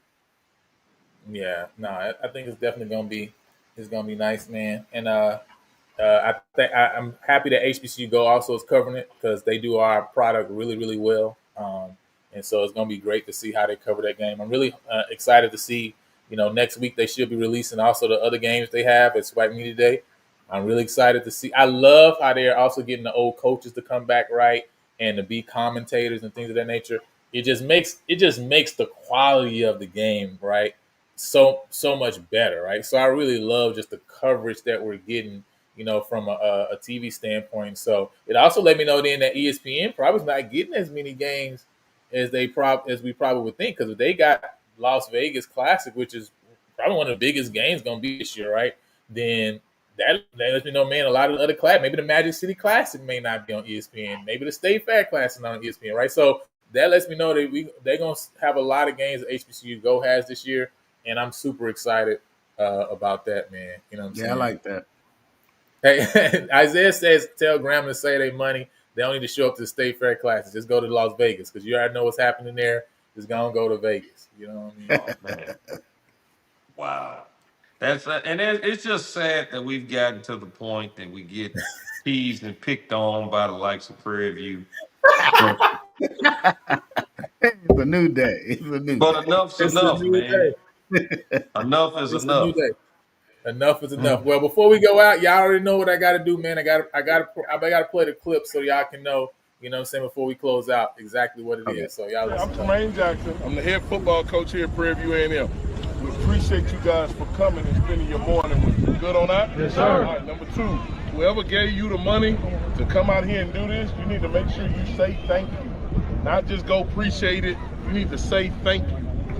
Yeah, no, I think it's definitely gonna be nice, man. And I'm happy that HBCU Go also is covering it because they do our product really, really well. And so it's going to be great to see how they cover that game. I'm really excited to see. Next week they should be releasing also the other games they have at Swipe Media Day. I'm really excited to see. I love how they're also getting the old coaches to come back right and to be commentators and things of that nature. It just makes the quality of the game right so much better, right? So I really love just the coverage that we're getting from a TV standpoint. So it also let me know then that ESPN probably is not getting as many games as we probably would think because they got Las Vegas Classic, which is probably one of the biggest games going to be this year, right? Then that lets me know, man, a lot of the other class, maybe the Magic City Classic may not be on ESPN, maybe the State Fair Classic not on ESPN, right? So that lets me know that they're going to have a lot of games that HBCU Go has this year, and I'm super excited about that, man. You know what I'm Yeah, I saying? like that. Hey, Isaiah says, tell Graham to save their money. They don't need to show up to the State Fair classes. Just go to Las Vegas because you already know what's happening there. Just go to Vegas. You know what I mean? Oh man. Wow. That's and it's just sad that we've gotten to the point that we get teased and picked on by the likes of Prairie View. But It's a new day. It's a new but day. enough's It's a enough, new man. day. Enough is It's a new enough. day. Enough is enough. Mm. Well, before we go out, y'all already know what I got to do, man. I got to play the clip so y'all can know. You know what I'm saying, before we close out, exactly what it Okay. is. So y'all listen. I'm Tremaine Jackson. I'm the head football coach here at Prairie View A&M. We appreciate you guys for coming and spending your morning with us. Good on that? Yes, sir. All right, number two, whoever gave you the money to come out here and do this, you need to make sure you say thank you. Not just go appreciate it, you need to say thank you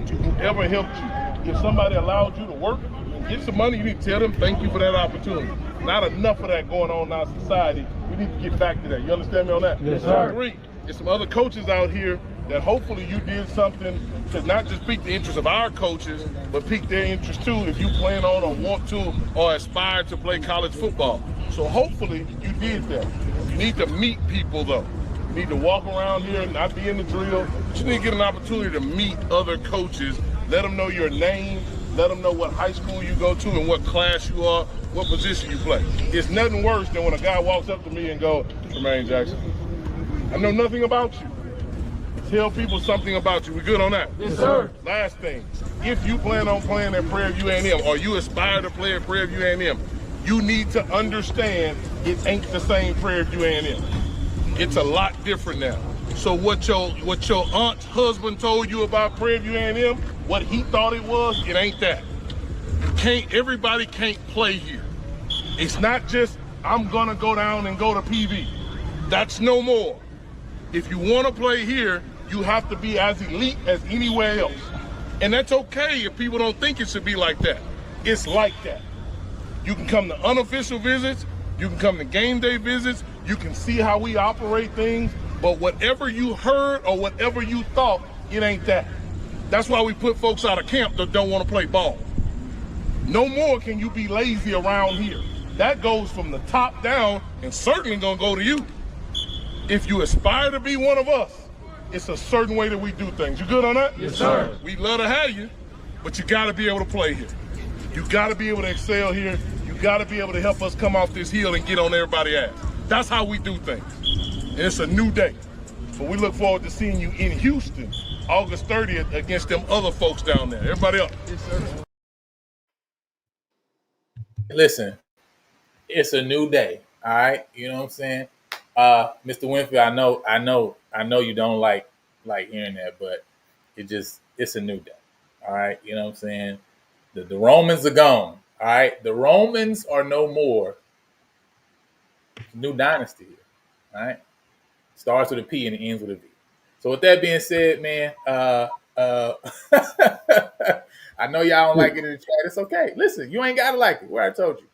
to whoever helped you. If somebody allowed you to work and get some money, you need to tell them thank you for that opportunity. Not enough of that going on in our society. We need to get back to that. You understand me on that? Yes, sir. Three, there's some other coaches out here that hopefully you did something to not just pique the interest of our coaches, but pique their interest too if you plan on or want to or aspire to play college football. So hopefully you did that. You need to meet people though. You need to walk around here and not be in the drill, but you need to get an opportunity to meet other coaches, let them know your name, let them know what high school you go to and what class you are, what position you play. It's nothing worse than when a guy walks up to me and goes, Tremaine Jackson, I know nothing about you. Tell people something about you. We good on that? Yes, sir. Last thing, if you plan on playing at Prairie View A&M or you aspire to play at Prairie View A&M, you need to understand it ain't the same Prairie View A&M. It's a lot different now. So what your aunt's husband told you about Prairie View A&M, what he thought it was, it ain't that. Everybody can't play here. It's not just, I'm gonna go down and go to PV. That's no more. If you wanna play here, you have to be as elite as anywhere else. And that's okay if people don't think it should be like that. It's like that. You can come to unofficial visits, you can come to game day visits, you can see how we operate things, but whatever you heard or whatever you thought, it ain't that. That's why we put folks out of camp that don't want to play ball. No more can you be lazy around here. That goes from the top down and certainly gonna go to you. If you aspire to be one of us, it's a certain way that we do things. You good on that? Yes, sir. We'd love to have you, but you gotta be able to play here. You gotta be able to excel here. You gotta be able to help us come off this hill and get on everybody's ass. That's how we do things. And it's a new day. But we look forward to seeing you in Houston, August 30th, against them other folks down there. Everybody up. Yes, sir. Listen, it's a new day. All right, you know what I'm saying, Mr. Winfield. I know you don't like hearing that, but it's a new day. All right, you know what I'm saying. The Romans are gone. All right, the Romans are no more. New dynasty here. All right, starts with a P and it ends with a V. So with that being said, man, uh, I know y'all don't like it in the chat. It's okay. Listen, you ain't gotta like it. Where I told you,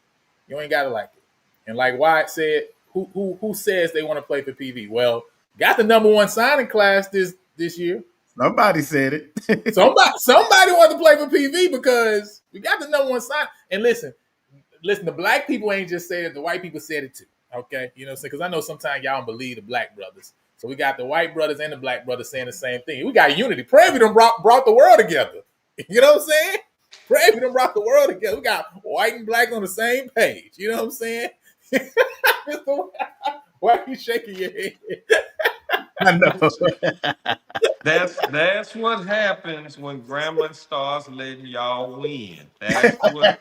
you ain't gotta like it. And like Wyatt said, who says they want to play for PV? Well, got the #1 signing class this year. Somebody said it. Somebody wanted to play for PV because we got the #1 sign. And listen, the black people ain't just said it, the white people said it too. Okay, you know what I'm saying? Because I know sometimes y'all don't believe the black brothers. So we got the white brothers and the black brothers saying the same thing. We got unity. Prairie done brought the world together. You know what I'm saying? Prairie done brought the world together. We got white and black on the same page. You know what I'm saying? Why are you shaking your head? I know. That's what happens when Grambling starts letting y'all win. That's what.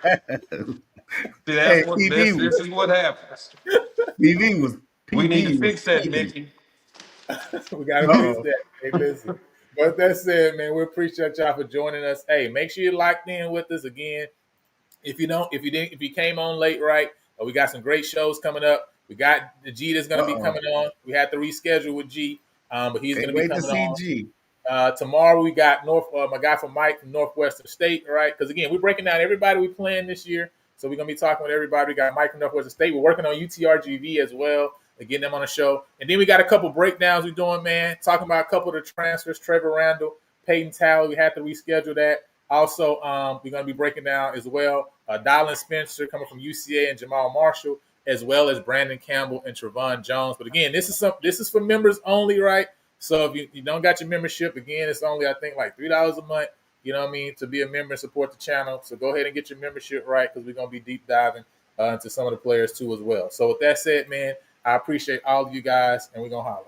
See, Hey, this is what happens. PV was We need to PV was fix that, paying. Mickey. We got to fix Uh-oh. that. Hey, listen. But that said, man, we appreciate y'all for joining us. Hey, make sure you're locked in with us again. If you came on late, right? We got some great shows coming up. We got the G that's going to be coming on. We had to reschedule with G, but he's going Can't to be wait to coming see on. G. Tomorrow we got my guy from Mike from Northwestern State, right? Because again, we're breaking down everybody we playing this year. So we're gonna be talking with everybody. We got Mike from Northwestern State. We're working on UTRGV as well, and getting them on the show. And then we got a couple breakdowns we're doing, man. Talking about a couple of the transfers, Trevor Randall, Peyton Talley. We had to reschedule that. Also, we're gonna be breaking down as well Dylan Spencer coming from UCA and Jamal Marshall, as well as Brandon Campbell and Trevon Jones. But again, this is for members only, right? So if you don't got your membership, again, it's only, I think, like $3 a month, you know what I mean, to be a member and support the channel. So go ahead and get your membership right, because we're going to be deep diving into some of the players too as well. So with that said, man, I appreciate all of you guys, and we're going to holler.